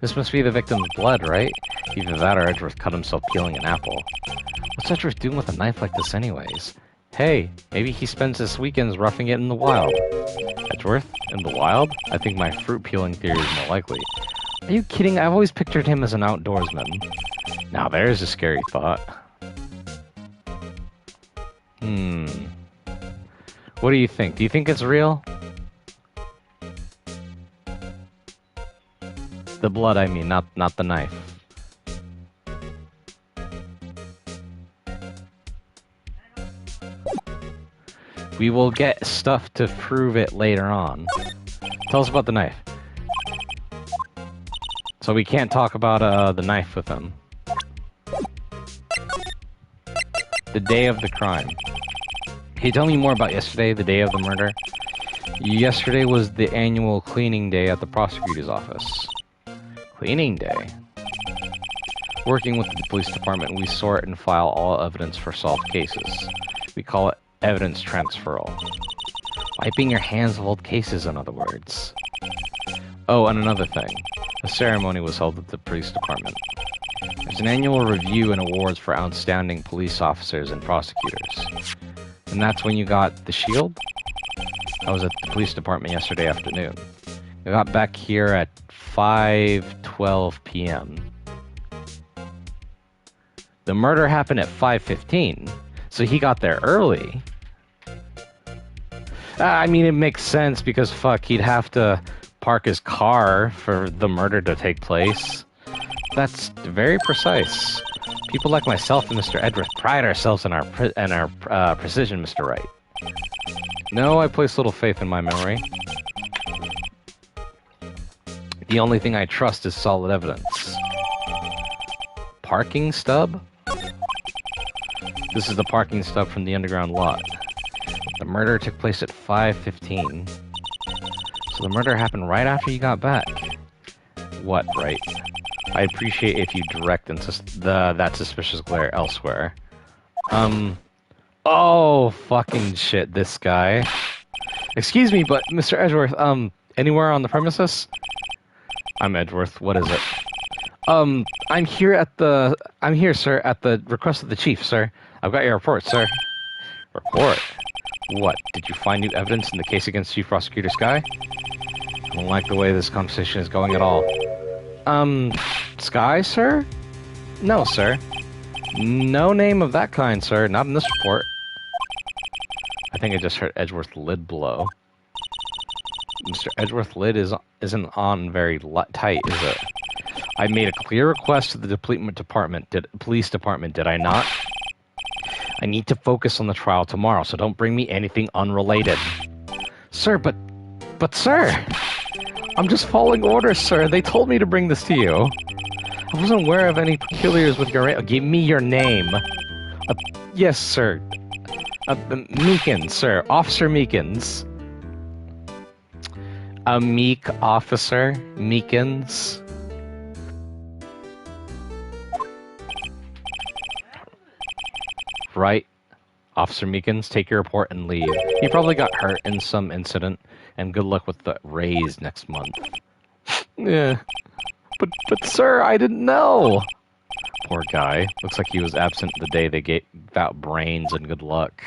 This must be the victim's blood, right? Either that or Edgeworth cut himself peeling an apple. What's Edgeworth doing with a knife like this anyways? Hey, maybe he spends his weekends roughing it in the wild. Edgeworth? In the wild? I think my fruit peeling theory is more likely. Are you kidding? I've always pictured him as an outdoorsman. Now there's a scary thought. What do you think? Do you think it's real? The blood, I mean, not the knife. We will get stuff to prove it later on. Tell us about the knife. So we can't talk about the knife with him. The day of the crime. Can you tell me more about yesterday, the day of the murder? Yesterday was the annual cleaning day at the prosecutor's office. Cleaning day? Working with the police department, we sort and file all evidence for solved cases. We call it evidence transferal. Wiping your hands of old cases, in other words. Oh, and another thing. A ceremony was held at the police department. There's an annual review and awards for outstanding police officers and prosecutors. And that's when you got the shield? I was at the police department yesterday afternoon. I got back here at 5:12 p.m. The murder happened at 5:15, so he got there early. I mean, it makes sense because, fuck, he'd have to park his car for the murder to take place. That's very precise. People like myself and Mr. Edgeworth pride ourselves in our precision, Mr. Wright. No, I place little faith in my memory. The only thing I trust is solid evidence. Parking stub? This is the parking stub from the underground lot. The murder took place at 5:15. So the murder happened right after you got back. What, right? I appreciate if you direct that suspicious glare elsewhere. Oh, fucking shit, this guy. Excuse me, but Mr. Edgeworth, anywhere on the premises? I'm Edgeworth, what is it? I'm here, sir, at the request of the chief, sir. I've got your report, sir. Report? What, did you find new evidence in the case against Chief Prosecutor Sky? I don't like the way this conversation is going at all. Sky, sir? No, sir. No name of that kind, sir. Not in this report. I think I just heard Edgeworth's lid blow. Mr. Edgeworth's lid isn't on very tight, is it? I made a clear request to the police department, did I not? I need to focus on the trial tomorrow, so don't bring me anything unrelated. Sir, but sir! I'm just following orders, sir. They told me to bring this to you. I wasn't aware of any peculiars with your... Give me your name. Yes, sir. Meekins, sir. Officer Meekins. A meek officer, Meekins. Right. Officer Meekins, take your report and leave. He probably got hurt in some incident, and good luck with the raise next month. Yeah. But sir, I didn't know! Poor guy. Looks like he was absent the day they gave out brains and good luck.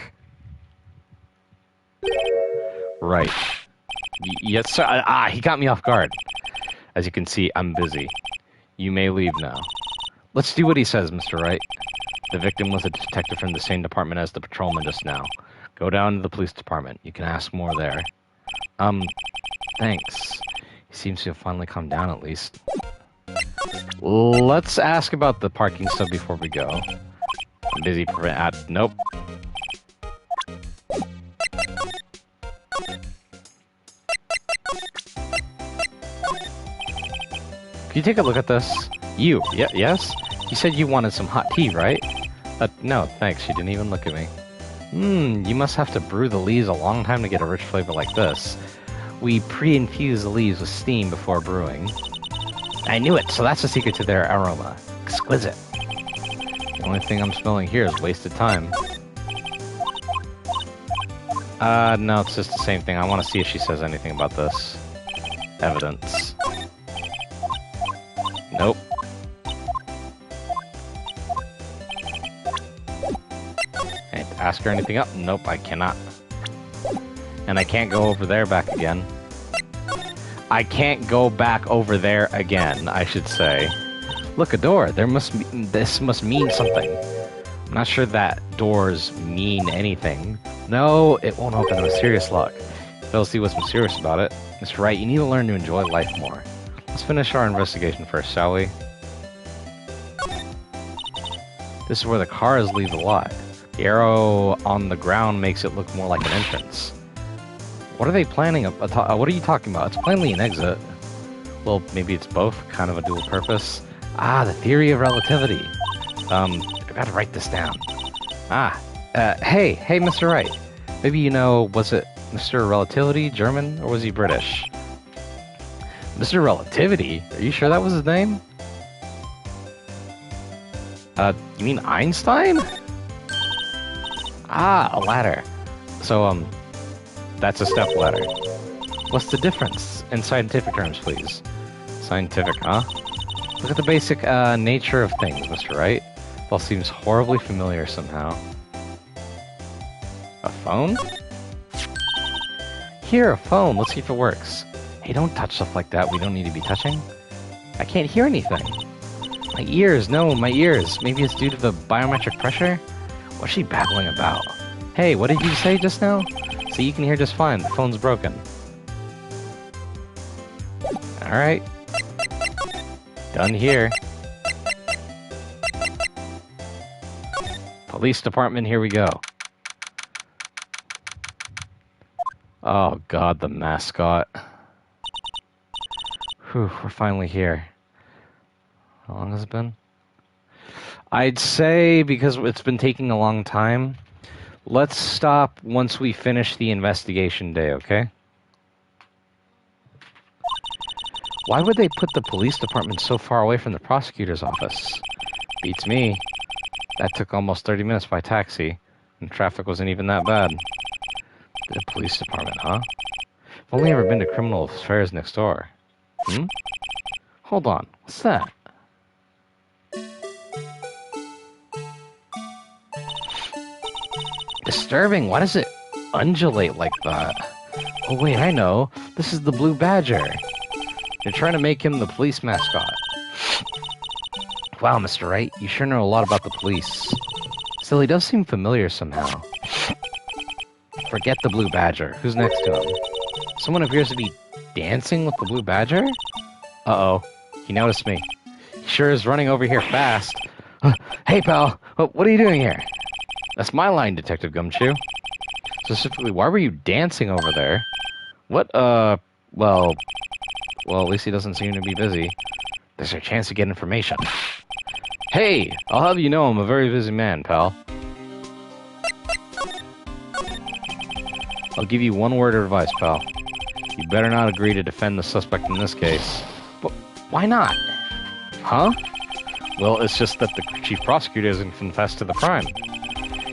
Right. Yes, sir. He got me off guard. As you can see, I'm busy. You may leave now. Let's do what he says, Mr. Wright. The victim was a detective from the same department as the patrolman just now. Go down to the police department. You can ask more there. Thanks. He seems to have finally calmed down at least. Let's ask about the parking stub before we go. I'm busy nope. Can you take a look at this? Yes? You said you wanted some hot tea, right? No, thanks. She didn't even look at me. You must have to brew the leaves a long time to get a rich flavor like this. We pre-infuse the leaves with steam before brewing. I knew it, so that's the secret to their aroma. Exquisite. The only thing I'm smelling here is wasted time. No, it's just the same thing. I want to see if she says anything about this. Evidence. Nope. Ask her anything up? Nope, I cannot. And I can't go over there back again. I can't go back over there again, I should say. Look, a door. This must mean something. I'm not sure that doors mean anything. No, it won't open. A mysterious lock. Let's see what's mysterious about it. Mr. Wright, you need to learn to enjoy life more. Let's finish our investigation first, shall we? This is where the cars leave the lot. The arrow on the ground makes it look more like an entrance. What are they planning? What are you talking about? It's plainly an exit. Well, maybe it's both, kind of a dual purpose. Ah, the theory of relativity. I gotta write this down. Hey, Mr. Wright. Maybe you know, was it Mr. Relativity, German, or was he British? Mr. Relativity? Are you sure that was his name? You mean Einstein? Ah, a ladder. So, that's a step ladder. What's the difference in scientific terms, please? Scientific, huh? Look at the basic, nature of things, Mr. Wright. All seems horribly familiar somehow. A phone? Here, a phone. Let's see if it works. Hey, don't touch stuff like that we don't need to be touching. I can't hear anything. My ears, no, my ears. Maybe it's due to the biometric pressure? What's she babbling about? Hey, what did you say just now? See, you can hear just fine. The phone's broken. Alright. Done here. Police department, here we go. Oh god, the mascot. Whew, we're finally here. How long has it been? I'd say, because it's been taking a long time, let's stop once we finish the investigation day, okay? Why would they put the police department so far away from the prosecutor's office? Beats me. That took almost 30 minutes by taxi, and traffic wasn't even that bad. The police department, huh? I've only ever been to criminal affairs next door. Hold on, what's that? Disturbing, why does it undulate like that? Oh wait, I know. This is the Blue Badger. They're trying to make him the police mascot. Wow, Mr. Wright, you sure know a lot about the police. Still, he does seem familiar somehow. Forget the Blue Badger. Who's next to him? Someone appears to be dancing with the Blue Badger? Uh-oh. He noticed me. He sure is running over here fast. Hey, pal. What are you doing here? That's my line, Detective Gumshoe. Specifically, why were you dancing over there? What, well, at least he doesn't seem to be busy. There's a chance to get information. Hey, I'll have you know I'm a very busy man, pal. I'll give you one word of advice, pal. You better not agree to defend the suspect in this case. But why not? Huh? Well, it's just that the chief prosecutor hasn't confessed to the crime.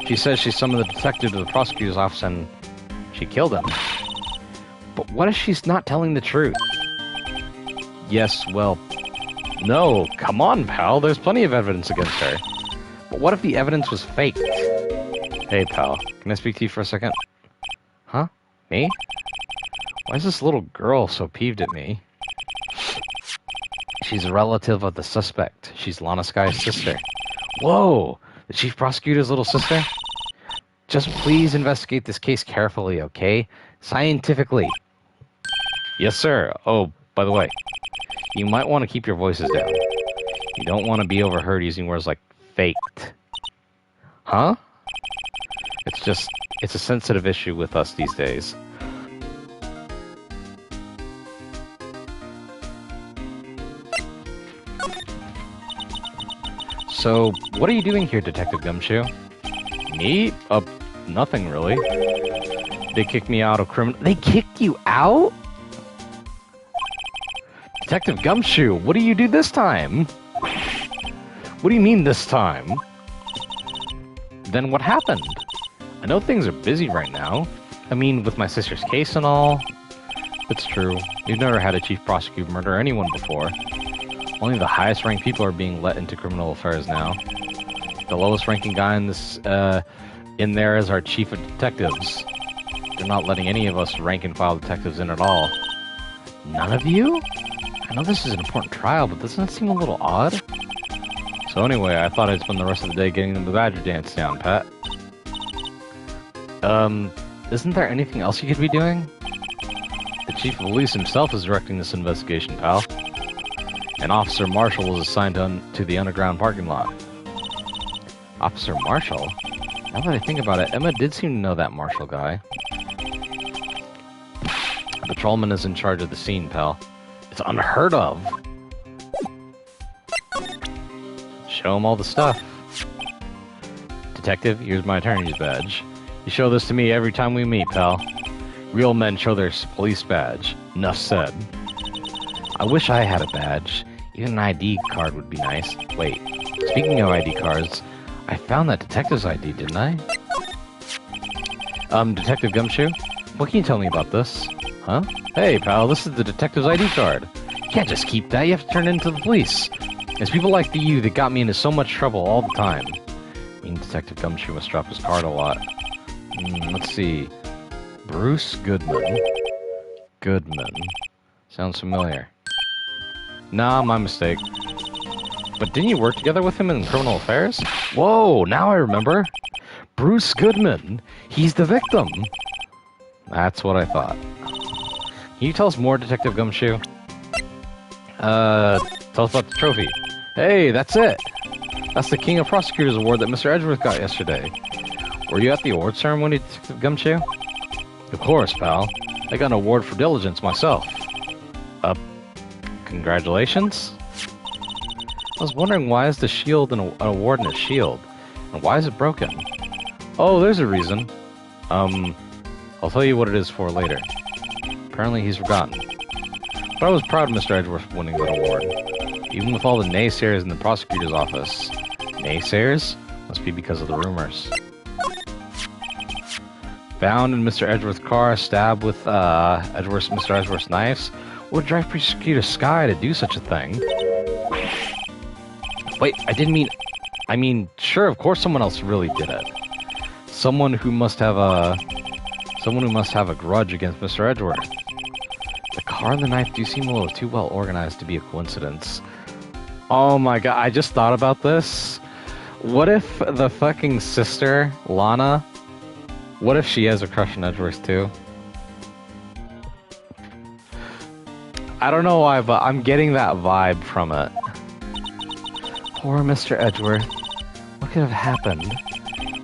She says she summoned the detective to the prosecutor's office and she killed him. But what if she's not telling the truth? Yes, well, no, come on, pal. There's plenty of evidence against her. But what if the evidence was faked? Hey, pal, can I speak to you for a second? Huh? Me? Why is this little girl so peeved at me? She's a relative of the suspect. She's Lana Sky's sister. Whoa! The chief prosecutor's little sister? Just please investigate this case carefully, okay? Scientifically. Yes, sir. Oh, by the way, you might want to keep your voices down. You don't want to be overheard using words like faked. Huh? It's a sensitive issue with us these days. So, what are you doing here, Detective Gumshoe? Me? Nothing really. They kicked me out of criminal... They kicked you out? Detective Gumshoe, what do you do this time? What do you mean this time? Then what happened? I know things are busy right now. I mean, with my sister's case and all. It's true. We've never had a chief prosecute murder anyone before. Only the highest ranked people are being let into criminal affairs now. The lowest ranking guy in there is our chief of detectives. They're not letting any of us rank and file detectives in at all. None of you? I know this is an important trial, but doesn't it seem a little odd? So anyway, I thought I'd spend the rest of the day getting the Badger dance down, Pat. Isn't there anything else you could be doing? The chief of police himself is directing this investigation, pal. And Officer Marshall was assigned to the underground parking lot. Officer Marshall? Now that I think about it, Emma did seem to know that Marshall guy. The patrolman is in charge of the scene, pal. It's unheard of. Show him all the stuff. Detective, here's my attorney's badge. You show this to me every time we meet, pal. Real men show their police badge. Enough said. I wish I had a badge. Even an ID card would be nice. Wait, speaking of ID cards, I found that detective's ID, didn't I? Detective Gumshoe? What can you tell me about this? Huh? Hey, pal, this is the detective's ID card. You can't just keep that, you have to turn it into the police. It's people like you that got me into so much trouble all the time. I mean, Detective Gumshoe must drop his card a lot. Let's see. Bruce Goodman. Goodman. Sounds familiar. Nah, my mistake. But didn't you work together with him in criminal affairs? Whoa, now I remember. Bruce Goodman. He's the victim. That's what I thought. Can you tell us more, Detective Gumshoe? Tell us about the trophy. Hey, that's it. That's the King of Prosecutors Award that Mr. Edgeworth got yesterday. Were you at the award ceremony, Detective Gumshoe? Of course, pal. I got an award for diligence myself. Congratulations? I was wondering, why is the shield an award in a shield? And why is it broken? Oh, there's a reason. I'll tell you what it is for later. Apparently he's forgotten. But I was proud of Mr. Edgeworth for winning that award. Even with all the naysayers in the prosecutor's office. Naysayers? Must be because of the rumors. Found in Mr. Edgeworth's car, stabbed with Mr. Edgeworth's knives. What would drive Prosecutor Sky to do such a thing? Wait, I mean, sure, of course someone else really did it. Someone who must have a grudge against Mr. Edgeworth. The car and the knife do seem a little too well organized to be a coincidence. Oh my god, I just thought about this. What if the fucking sister, Lana, what if she has a crush on Edgeworth too? I don't know why, but I'm getting that vibe from it. Poor Mr. Edgeworth. What could have happened?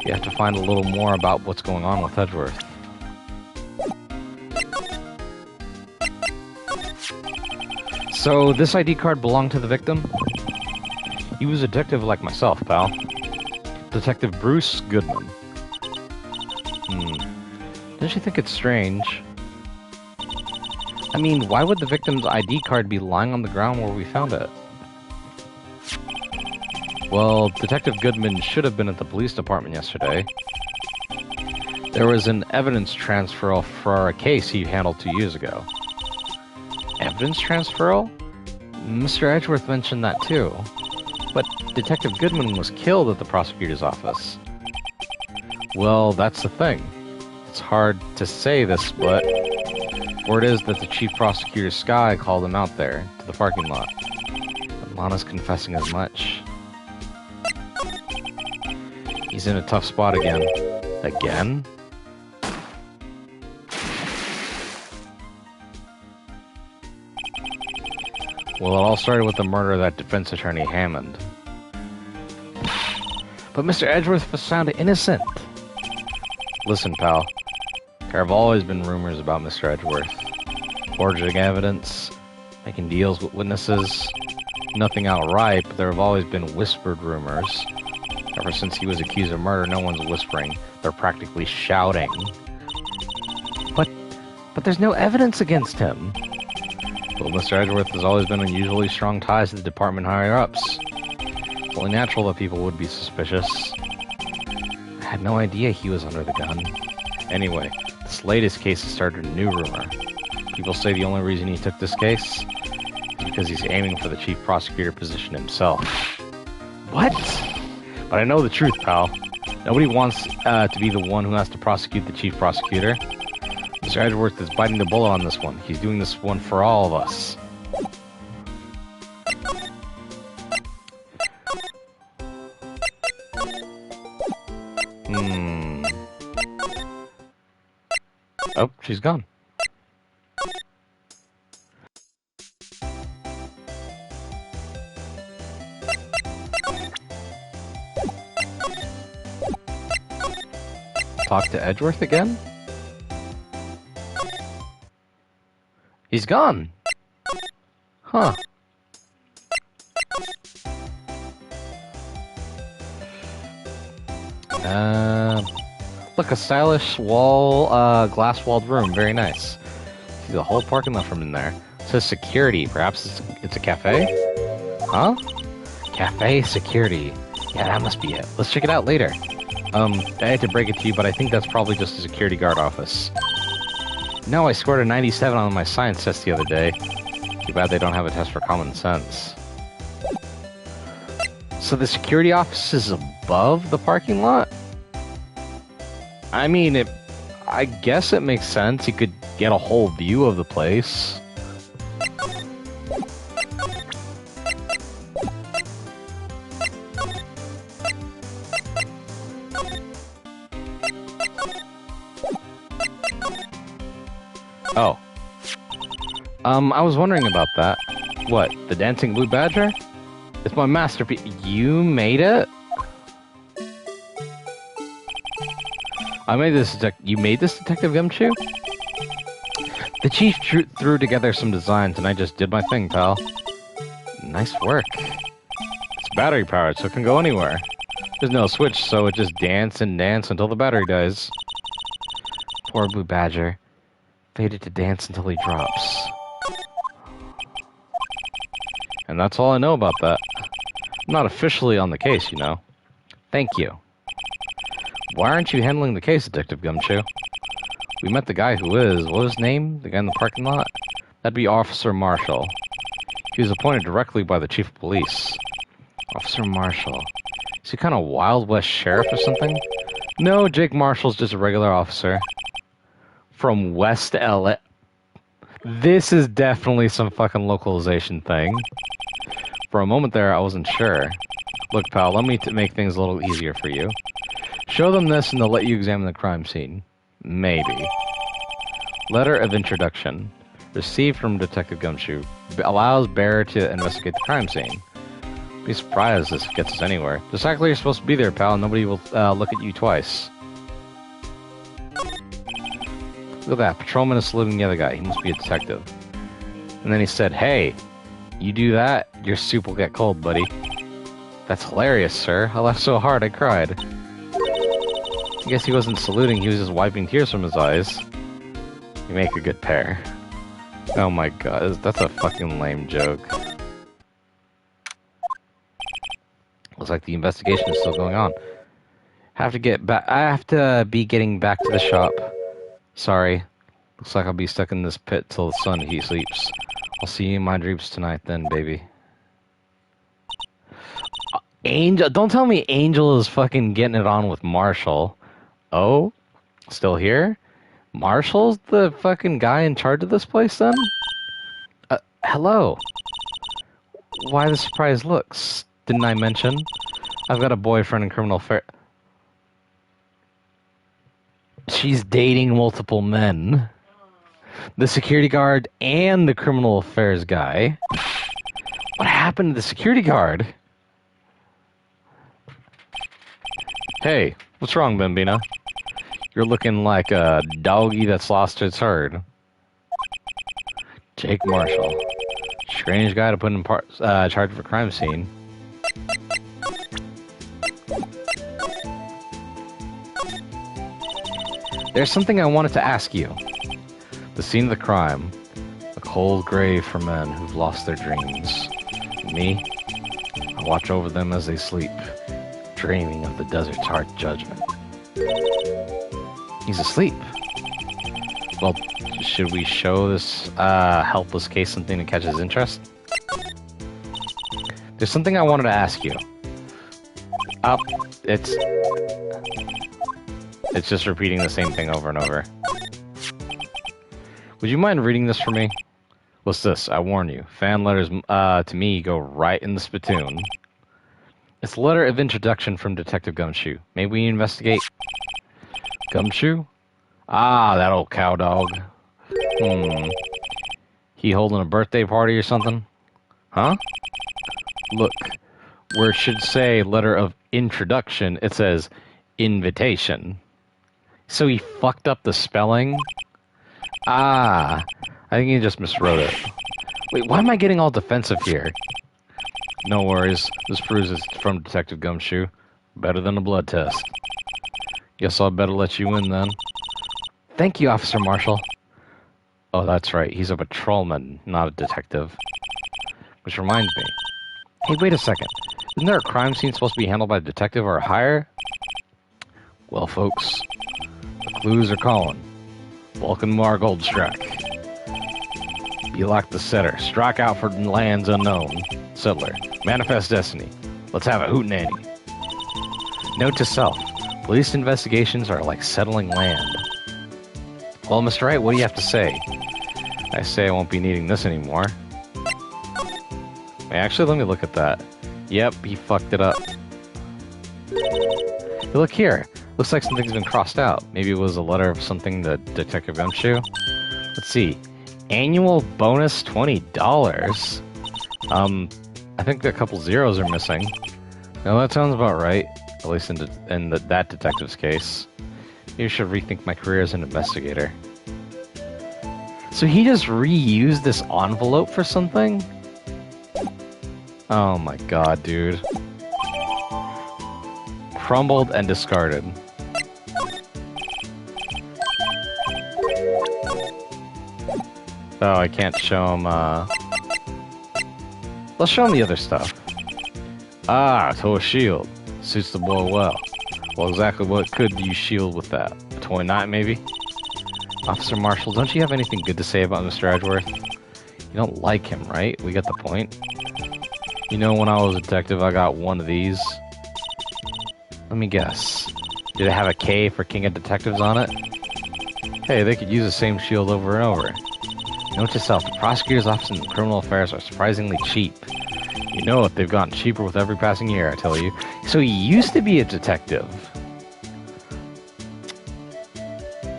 You have to find a little more about what's going on with Edgeworth. So, this ID card belonged to the victim? He was a detective like myself, pal. Detective Bruce Goodman. Don't you think it's strange? I mean, why would the victim's ID card be lying on the ground where we found it? Well, Detective Goodman should have been at the police department yesterday. There was an evidence transfer for a case he handled 2 years ago. Evidence transferal? Mr. Edgeworth mentioned that too. But Detective Goodman was killed at the prosecutor's office. Well, that's the thing. It's hard to say this, but word is that the chief prosecutor, Sky, called him out there, to the parking lot. And Lana's confessing as much. He's in a tough spot again. Again? Well, it all started with the murder of that defense attorney, Hammond. But Mr. Edgeworth was found innocent. Listen, pal. There have always been rumors about Mr. Edgeworth. Forging evidence, making deals with witnesses. nothing outright, but there have always been whispered rumors. Ever since he was accused of murder, no one's whispering. They're practically shouting. But there's no evidence against him. Well, Mr. Edgeworth has always been unusually strong ties to the department higher-ups. It's only natural that people would be suspicious. I had no idea he was under the gun. Anyway, this latest case has started a new rumor. People say the only reason he took this case is because he's aiming for the chief prosecutor position himself. What? But I know the truth, pal. Nobody wants to be the one who has to prosecute the chief prosecutor. Mr. Edgeworth is biting the bullet on this one. He's doing this one for all of us. Oh, she's gone. Talk to Edgeworth again? He's gone. Huh. Look, a stylish glass-walled room. Very nice. See the whole parking lot from in there. It says security. Perhaps it's a cafe? Huh? Cafe security. Yeah, that must be it. Let's check it out later. I hate to break it to you, but I think that's probably just a security guard office. No, I scored a 97 on my science test the other day. Too bad they don't have a test for common sense. So the security office is above the parking lot? I mean, I guess it makes sense. You could get a whole view of the place. Oh. I was wondering about that. What, the dancing blue badger? It's my masterpiece. You made it? I made this. You made this, Detective Gumshoe? The chief threw together some designs, and I just did my thing, pal. Nice work. It's battery powered, so it can go anywhere. There's no switch, so it just dance and dance until the battery dies. Poor blue badger. Fated to dance until he drops. And that's all I know about that. I'm not officially on the case, you know. Thank you. Why aren't you handling the case, Detective Gumshoe? We met the guy who is. What was his name? The guy in the parking lot? That'd be Officer Marshall. He was appointed directly by the Chief of Police. Officer Marshall. Is he kind of Wild West Sheriff or something? No, Jake Marshall's just a regular officer. From West LA. This is definitely some fucking localization thing. For a moment there, I wasn't sure. Look, pal, let me make things a little easier for you. Show them this and they'll let you examine the crime scene. Maybe. Letter of introduction. Received from Detective Gumshoe. Allows bearer to investigate the crime scene. Be surprised if this gets us anywhere. Just act like you're supposed to be there, pal. Nobody will look at you twice. Look at that. Patrolman is saluting the other guy. He must be a detective. And then he said, hey, you do that, your soup will get cold, buddy. That's hilarious, sir. I laughed so hard I cried. I guess he wasn't saluting, he was just wiping tears from his eyes. You make a good pair. Oh my god, that's a fucking lame joke. Looks like the investigation is still going on. I have to be getting back to the shop. Sorry. Looks like I'll be stuck in this pit till the sun he sleeps. I'll see you in my dreams tonight then, baby. Angel, don't tell me Angel is fucking getting it on with Marshall. Oh? Still here? Marshall's the fucking guy in charge of this place then? Hello? Why the surprised looks? Didn't I mention? I've got a boyfriend in criminal affair. She's dating multiple men. The security guard and the criminal affairs guy. What happened to the security guard? Hey, what's wrong, Bambina? You're looking like a doggy that's lost its herd. Jake Marshall. Strange guy to put in charge of a crime scene. There's something I wanted to ask you. The scene of the crime. A cold grave for men who've lost their dreams. Me? I watch over them as they sleep, dreaming of the desert's hard judgment. He's asleep. Well, should we show this helpless case something to catch his interest? There's something I wanted to ask you. It's just repeating the same thing over and over. Would you mind reading this for me? What's this? I warn you. Fan letters to me go right in the spittoon. It's a letter of introduction from Detective Gumshoe. May we investigate? Gumshoe? Ah, that old cow dog. He holding a birthday party or something? Huh? Look, where it should say letter of introduction, it says invitation. So he fucked up the spelling? Ah, I think he just miswrote it. Wait, why am I getting all defensive here? No worries, this proves it's from Detective Gumshoe. Better than a blood test. Guess I'll better let you in then. Thank you, Officer Marshall. Oh, that's right, he's a patrolman, not a detective. Which reminds me. Hey, wait a second. Isn't there a crime scene supposed to be handled by a detective or a hire? Well, folks, the clues are calling. Vulcan Mar Goldstrike. Be like the setter. Strike out for lands unknown. Settler. Manifest destiny. Let's have a hootenanny. Note to self. Police investigations are like settling land. Well, Mr. Wright, what do you have to say? I say I won't be needing this anymore. Hey, actually, let me look at that. Yep, he fucked it up. Hey, look here. Looks like something's been crossed out. Maybe it was a letter of something to Detective Gumshoe. Let's see. Annual bonus $20. I think a couple zeros are missing. Now that sounds about right. At least in that detective's case. Maybe I should rethink my career as an investigator. So he just reused this envelope for something? Oh my god, dude. Crumbled and discarded. Oh, I can't show him, Let's show him the other stuff. Ah, toy shield. Suits the boy well. Well, exactly what could you shield with that? A toy knife, maybe? Officer Marshall, don't you have anything good to say about Mr. Edgeworth? You don't like him, right? We get the point. You know, when I was a detective, I got one of these. Let me guess. Did it have a K for King of Detectives on it? Hey, they could use the same shield over and over. Note to self, the prosecutor's office in criminal affairs are surprisingly cheap. You know it, they've gotten cheaper with every passing year, I tell you. So he used to be a detective.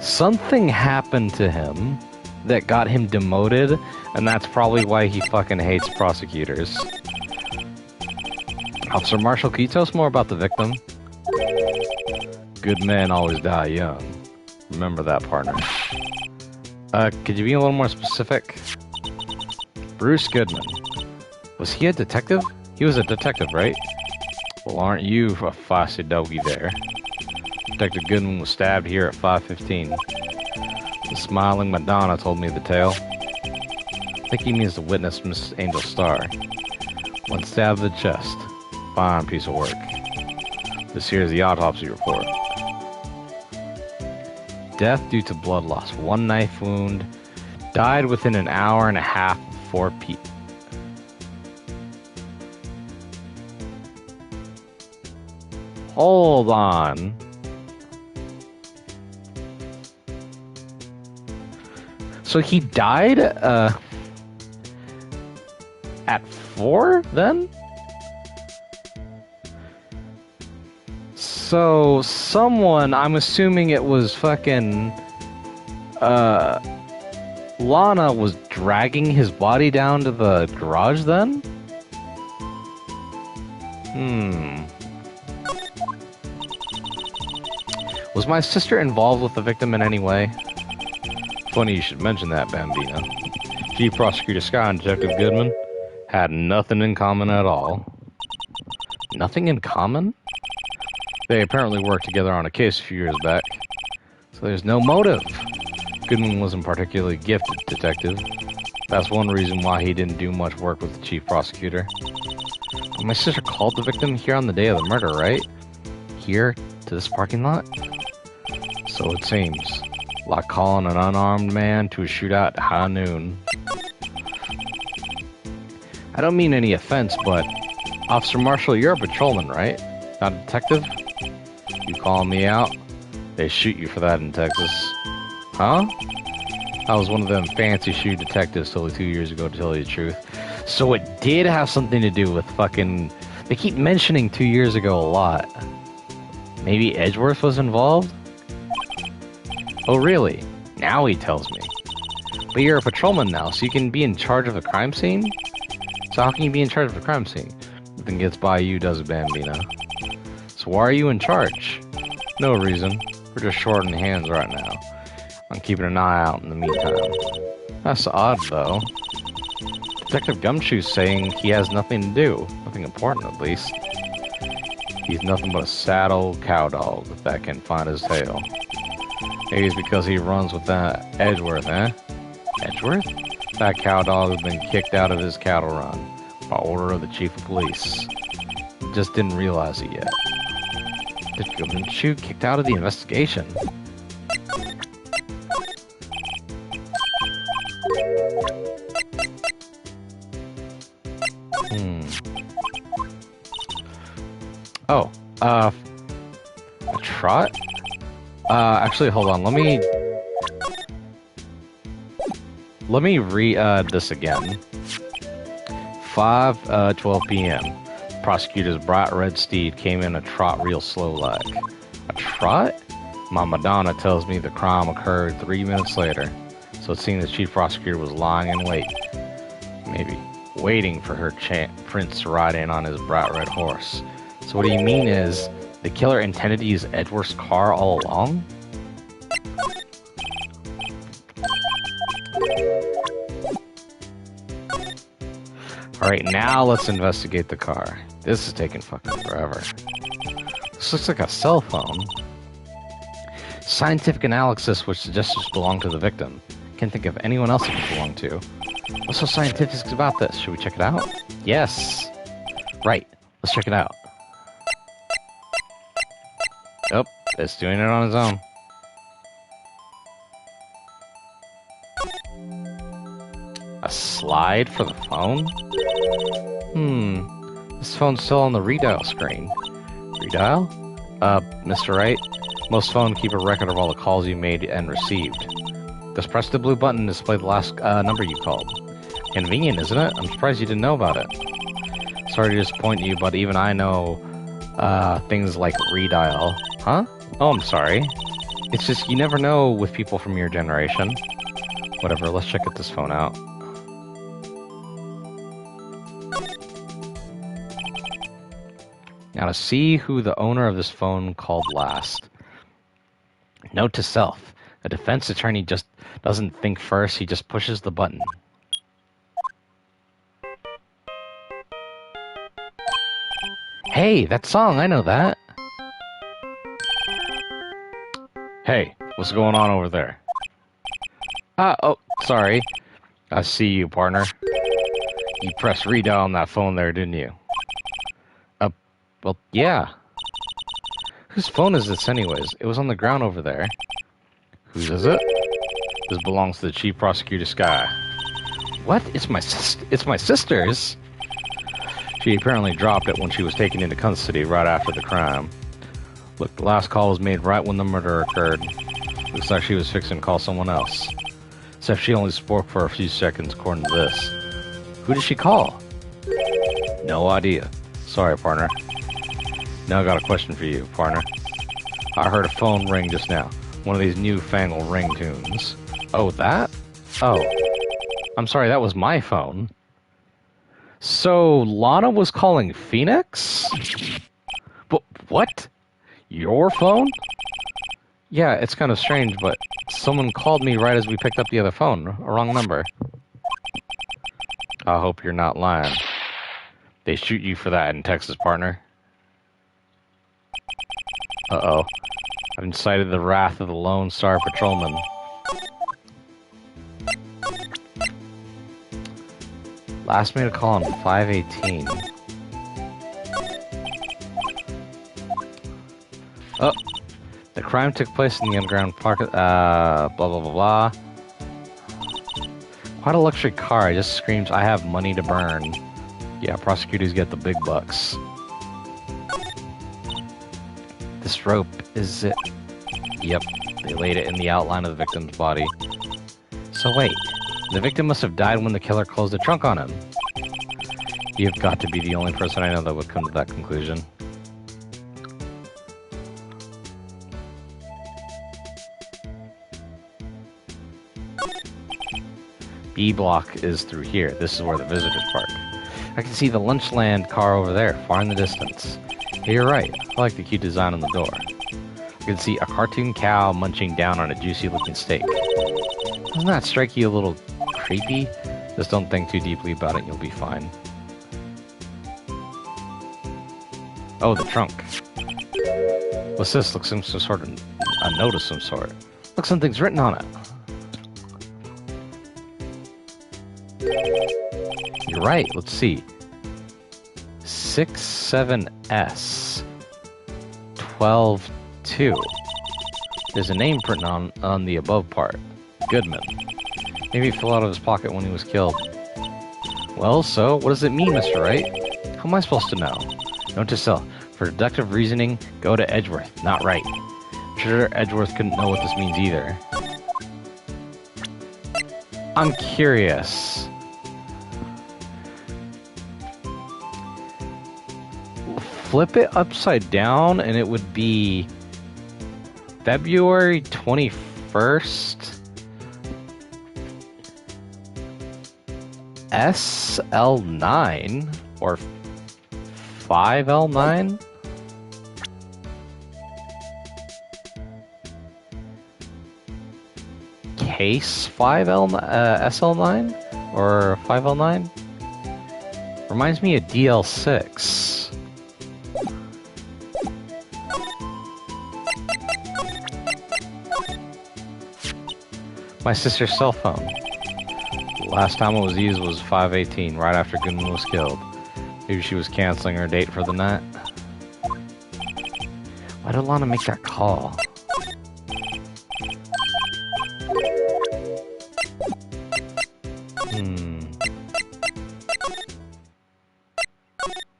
Something happened to him that got him demoted, and that's probably why he fucking hates prosecutors. Officer Marshall, can you tell us more about the victim? Good men always die young. Remember that, partner. Could you be a little more specific? Bruce Goodman. Was he a detective? He was a detective, right? Well, aren't you a fussy doggy there? Detective Goodman was stabbed here at 5:15. The smiling Madonna told me the tale. I think he means the witness, Miss Angel Starr. One stab to the chest. Fine piece of work. This here's the autopsy report. Death due to blood loss. One knife wound. Died within an hour and a half of 4 p.m. Hold on. So he died at 4 then? So someone, I'm assuming it was fucking Lana was dragging his body down to the garage then? Was my sister involved with the victim in any way? Funny you should mention that, Bambino. Chief Prosecutor Scott and Detective Goodman. Had nothing in common at all. Nothing in common? They apparently worked together on a case a few years back. So there's no motive. Goodman wasn't particularly gifted detective. That's one reason why he didn't do much work with the chief prosecutor. But my sister called the victim here on the day of the murder, right? Here, to this parking lot? So it seems. Like calling an unarmed man to a shootout at high noon. I don't mean any offense, but Officer Marshall, you're a patrolman, right? Not a detective? You call me out, they shoot you for that in Texas. Huh? I was one of them fancy shoe detectives till 2 years ago, to tell you the truth. So it did have something to do with fucking... They keep mentioning 2 years ago a lot. Maybe Edgeworth was involved? Oh, really? Now he tells me. But you're a patrolman now, so you can be in charge of a crime scene? So how can you be in charge of a crime scene? Nothing gets by you, does it, Bambino? So why are you in charge? No reason. We're just short in hands right now. I'm keeping an eye out in the meantime. That's odd, though. Detective Gumshoe's saying he has nothing to do. Nothing important, at least. He's nothing but a sad old cow dog that can find his tail. Maybe it's because he runs with that Edgeworth, eh? Edgeworth? That cow dog has been kicked out of his cattle run by order of the chief of police. Just didn't realize it yet. Did Gumshoe kicked out of the investigation? Oh, a trot? Actually, hold on, let me read this again. 5:12 p.m. Prosecutor's bright red steed came in a trot real slow like. A trot? My Madonna tells me the crime occurred 3 minutes later, so it seemed the chief prosecutor was lying in wait. Maybe waiting for her prince to ride in on his bright red horse. So what do you mean is, the killer intended to use Edgeworth's car all along? Alright, now let's investigate the car. This is taking fucking forever. This looks like a cell phone. Scientific analysis which suggests this belonged to the victim. Can't think of anyone else it could belong to. What's so scientific about this? Should we check it out? Yes! Right, let's check it out. Oh, it's doing it on its own. A slide for the phone? This phone's still on the redial screen. Redial? Mr. Wright, most phones keep a record of all the calls you made and received. Just press the blue button to display the last number you called. Convenient, isn't it? I'm surprised you didn't know about it. Sorry to disappoint you, but even I know things like redial. Huh? Oh, I'm sorry. It's just you never know with people from your generation. Whatever, let's check this phone out. Now to see who the owner of this phone called last. Note to self. A defense attorney just doesn't think first, he just pushes the button. Hey, that song, I know that. Hey, what's going on over there? Oh, sorry. I see you, partner. You pressed redial on that phone there, didn't you? Well, yeah. Whose phone is this anyways? It was on the ground over there. Whose is it? This belongs to the chief prosecutor, Sky. What? It's my sister's? She apparently dropped it when she was taken into custody right after the crime. Look, the last call was made right when the murder occurred. Looks like she was fixing to call someone else. Except she only spoke for a few seconds according to this. Who did she call? No idea. Sorry, partner. Now I got a question for you, partner. I heard a phone ring just now. One of these newfangled ringtones. Oh, that? Oh. I'm sorry, that was my phone. So, Lana was calling Phoenix? But what? Your phone? Yeah, it's kind of strange, but someone called me right as we picked up the other phone. A wrong number. I hope you're not lying. They shoot you for that in Texas, partner. Uh-oh. I've incited the wrath of the Lone Star Patrolman. Last made a call on 518. Oh! The crime took place in the underground park, blah blah blah blah. Quite a luxury car, it just screams, I have money to burn. Yeah, prosecutors get the big bucks. This rope, is it? Yep, they laid it in the outline of the victim's body. So wait, the victim must have died when the killer closed the trunk on him. You've got to be the only person I know that would come to that conclusion. B block is through here. This is where the visitors park. I can see the Lunchland car over there, far in the distance. Yeah, you're right. I like the cute design on the door. I can see a cartoon cow munching down on a juicy-looking steak. Doesn't that strike you a little creepy? Just don't think too deeply about it, you'll be fine. Oh, the trunk. What's this? Looks like some sort of a note of some sort. Looks something's written on it. You're right, let's see. 67S 122. There's a name printed on the above part. Goodman. Maybe he fell out of his pocket when he was killed. Well, so, what does it mean, Mr. Wright? How am I supposed to know? Note to self. For deductive reasoning, go to Edgeworth, not Wright. I'm sure Edgeworth couldn't know what this means either. I'm curious. Flip it upside down and it would be February 21st. SL9 or 5L9? Case 5L SL9 or 5L9? Reminds me of DL6. My sister's cell phone. The last time it was used was 5/18, right after Goodman was killed. Maybe she was canceling her date for the night. Why did Lana make that call?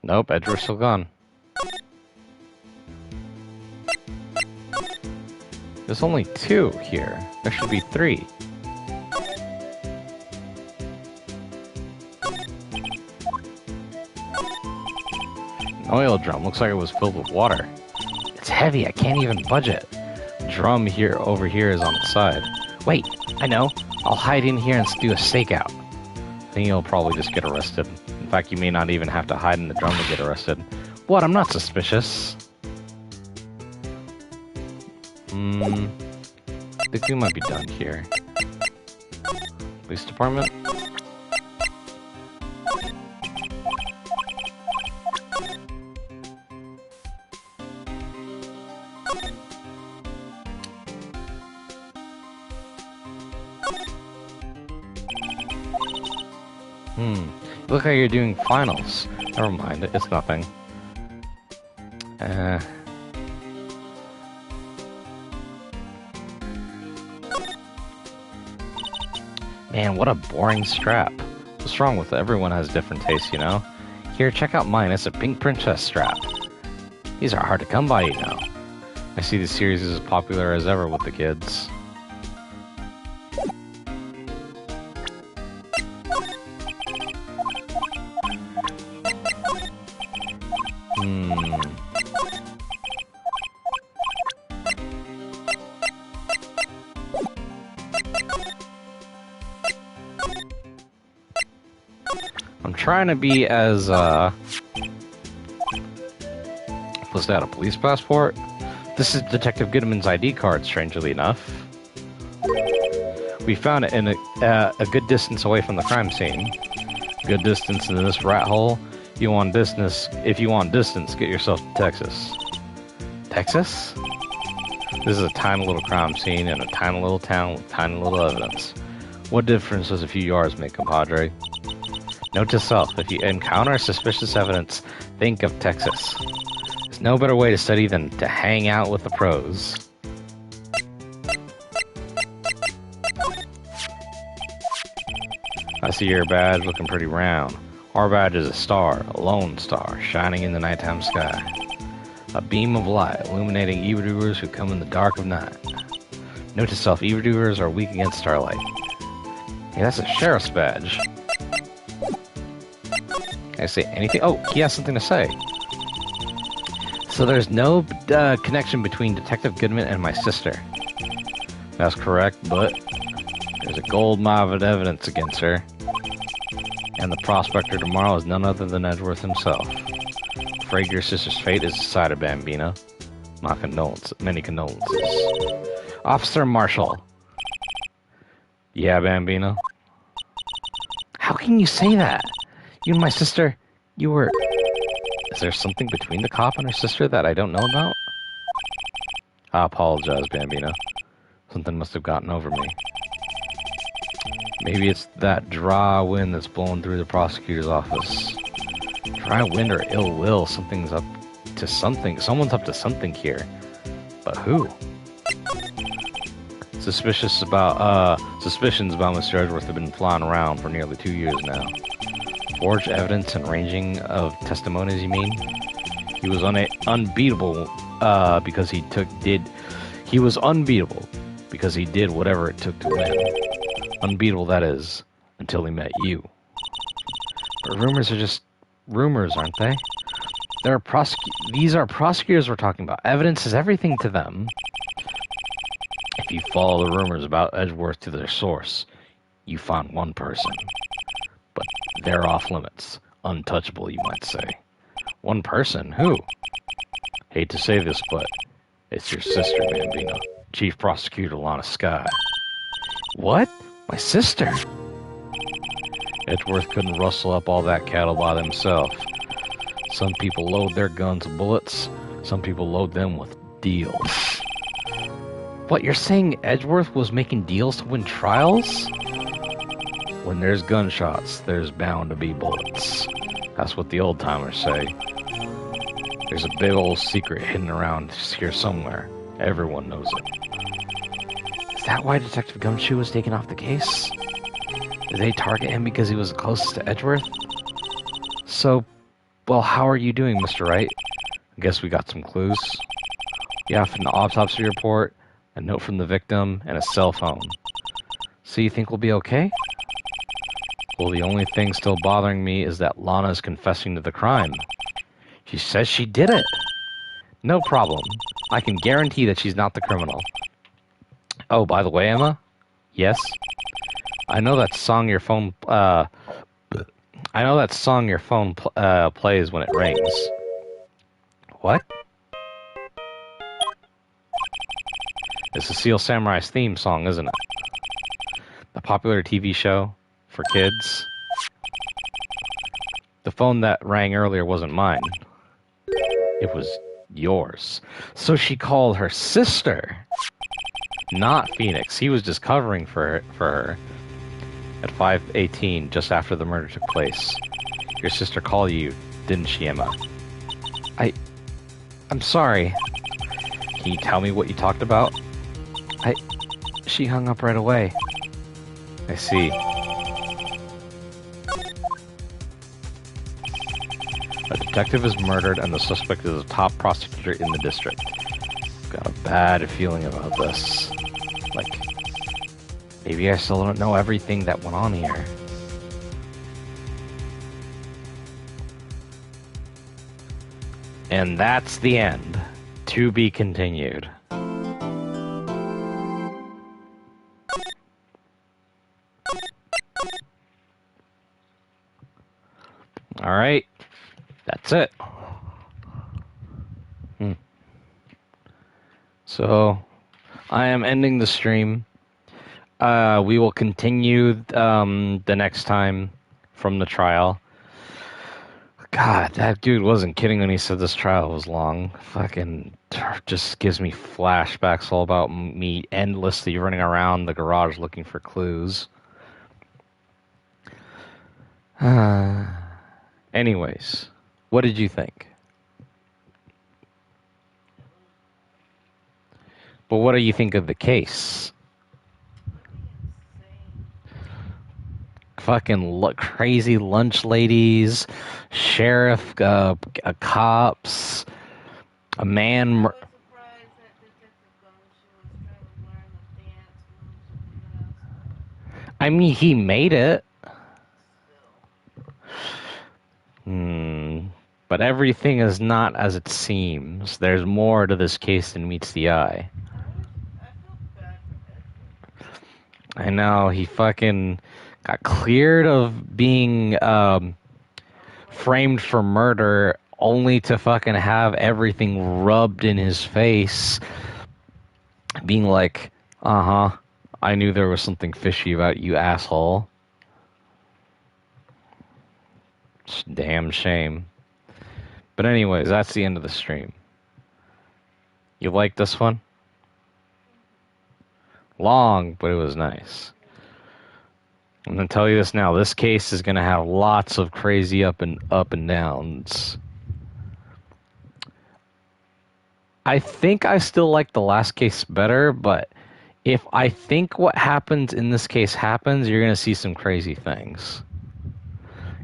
Nope, Edgeworth's still gone. There's only 2 here. There should be 3. An oil drum. Looks like it was filled with water. It's heavy. I can't even budge it. Drum here over here is on the side. Wait, I know. I'll hide in here and do a stakeout. Then you'll probably just get arrested. In fact, you may not even have to hide in the drum to get arrested. What? I'm not suspicious. I think we might be done here. Police department? Look like you're doing finals. Never mind, it's nothing. Man, what a boring strap. What's wrong with it? Everyone has different tastes, you know? Here, check out mine. It's a pink princess strap. These are hard to come by, you know. I see the series is as popular as ever with the kids. I'm trying to be as, was that a police passport? This is Detective Goodman's ID card, strangely enough. We found it in a good distance away from the crime scene. Good distance into this rat hole. If you want distance, get yourself to Texas. Texas? This is a tiny little crime scene in a tiny little town with tiny little evidence. What difference does a few yards make, compadre? Note to self, if you encounter suspicious evidence, think of Texas. There's no better way to study than to hang out with the pros. I see your badge looking pretty round. Our badge is a star, a lone star, shining in the nighttime sky. A beam of light illuminating evildoers who come in the dark of night. Note to self, evildoers are weak against starlight. Hey, that's a sheriff's badge. Can I say anything? Oh, he has something to say. So there's no connection between Detective Goodman and my sister. That's correct, but there's a gold mine of evidence against her. And the prospector tomorrow is none other than Edgeworth himself. Afraid your sister's fate is decided, Bambino. Many condolences. Officer Marshall. Yeah, Bambino? How can you say that? You and my sister, you were... Is there something between the cop and her sister that I don't know about? I apologize, Bambino. Something must have gotten over me. Maybe it's that dry wind that's blowing through the prosecutor's office. Dry wind or ill will, something's up to something. Someone's up to something here. But who? Suspicions about Mr. Edgeworth have been flying around for nearly 2 years now. Forged evidence and ranging of testimonies, you mean? He was unbeatable because he did whatever it took to win. Unbeatable, that is, until he met you. But rumors are just rumors, aren't they? These are prosecutors we're talking about. Evidence is everything to them. If you follow the rumors about Edgeworth to their source, you find one person. But they're off limits. Untouchable, you might say. One person? Who? Hate to say this, but it's your sister, Bambino. Chief Prosecutor Lana Skye. What? My sister? Edgeworth couldn't rustle up all that cattle by themselves. Some people load their guns with bullets. Some people load them with deals. What, you're saying Edgeworth was making deals to win trials? When there's gunshots, there's bound to be bullets. That's what the old-timers say. There's a big old secret hidden around here somewhere. Everyone knows it. Is that why Detective Gumshoe was taken off the case? Did they target him because he was the closest to Edgeworth? So, well, how are you doing, Mr. Wright? I guess we got some clues. You have an autopsy report, a note from the victim, and a cell phone. So you think we'll be okay? Well, the only thing still bothering me is that Lana's confessing to the crime. She says she did it. No problem. I can guarantee that she's not the criminal. Oh, by the way, Emma? Yes? I know that song your phone plays when it rings. What? It's the Seal Samurai's theme song, isn't it? The popular TV show for kids. The phone that rang earlier wasn't mine. It was yours. So she called her sister, not Phoenix. He was just covering for her. At 5:18, just after the murder took place. Your sister called you, didn't she, Emma? I'm sorry. Can you tell me what you talked about? She hung up right away. I see. A detective is murdered and the suspect is the top prosecutor in the district. I've got a bad feeling about this. Like, maybe I still don't know everything that went on here. And that's the end. To be continued. Alright. That's it. So, I am ending the stream. We will continue the next time from the trial. God, that dude wasn't kidding when he said this trial was long. Fucking just gives me flashbacks all about me endlessly running around the garage looking for clues. Anyways, what did you think? But what do you think of the case? Fucking crazy lunch ladies, sheriff, cops, a man. I was surprised that Detective Gumshoe was trying to learn the dance moves of the master. I mean, he made it. Still. But everything is not as it seems. There's more to this case than meets the eye. I felt bad for Edward. I know, he fucking got cleared of being framed for murder only to fucking have everything rubbed in his face, being like, uh-huh, I knew there was something fishy about you, asshole. It's a damn shame. But anyways, that's the end of the stream. You like this one? Long, but it was nice. I'm gonna tell you this now. This case is gonna have lots of crazy up and downs. I think I still like the last case better, but if I think what happens in this case happens, you're gonna see some crazy things.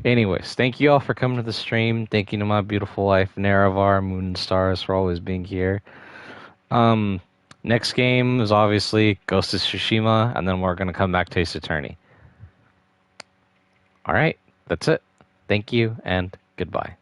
Anyways, thank you all for coming to the stream. Thank you to my beautiful wife, Naravar, Moon and Stars, for always being here. Next game is obviously Ghost of Tsushima, and then we're gonna come back to Ace Attorney. All right, that's it. Thank you, and goodbye.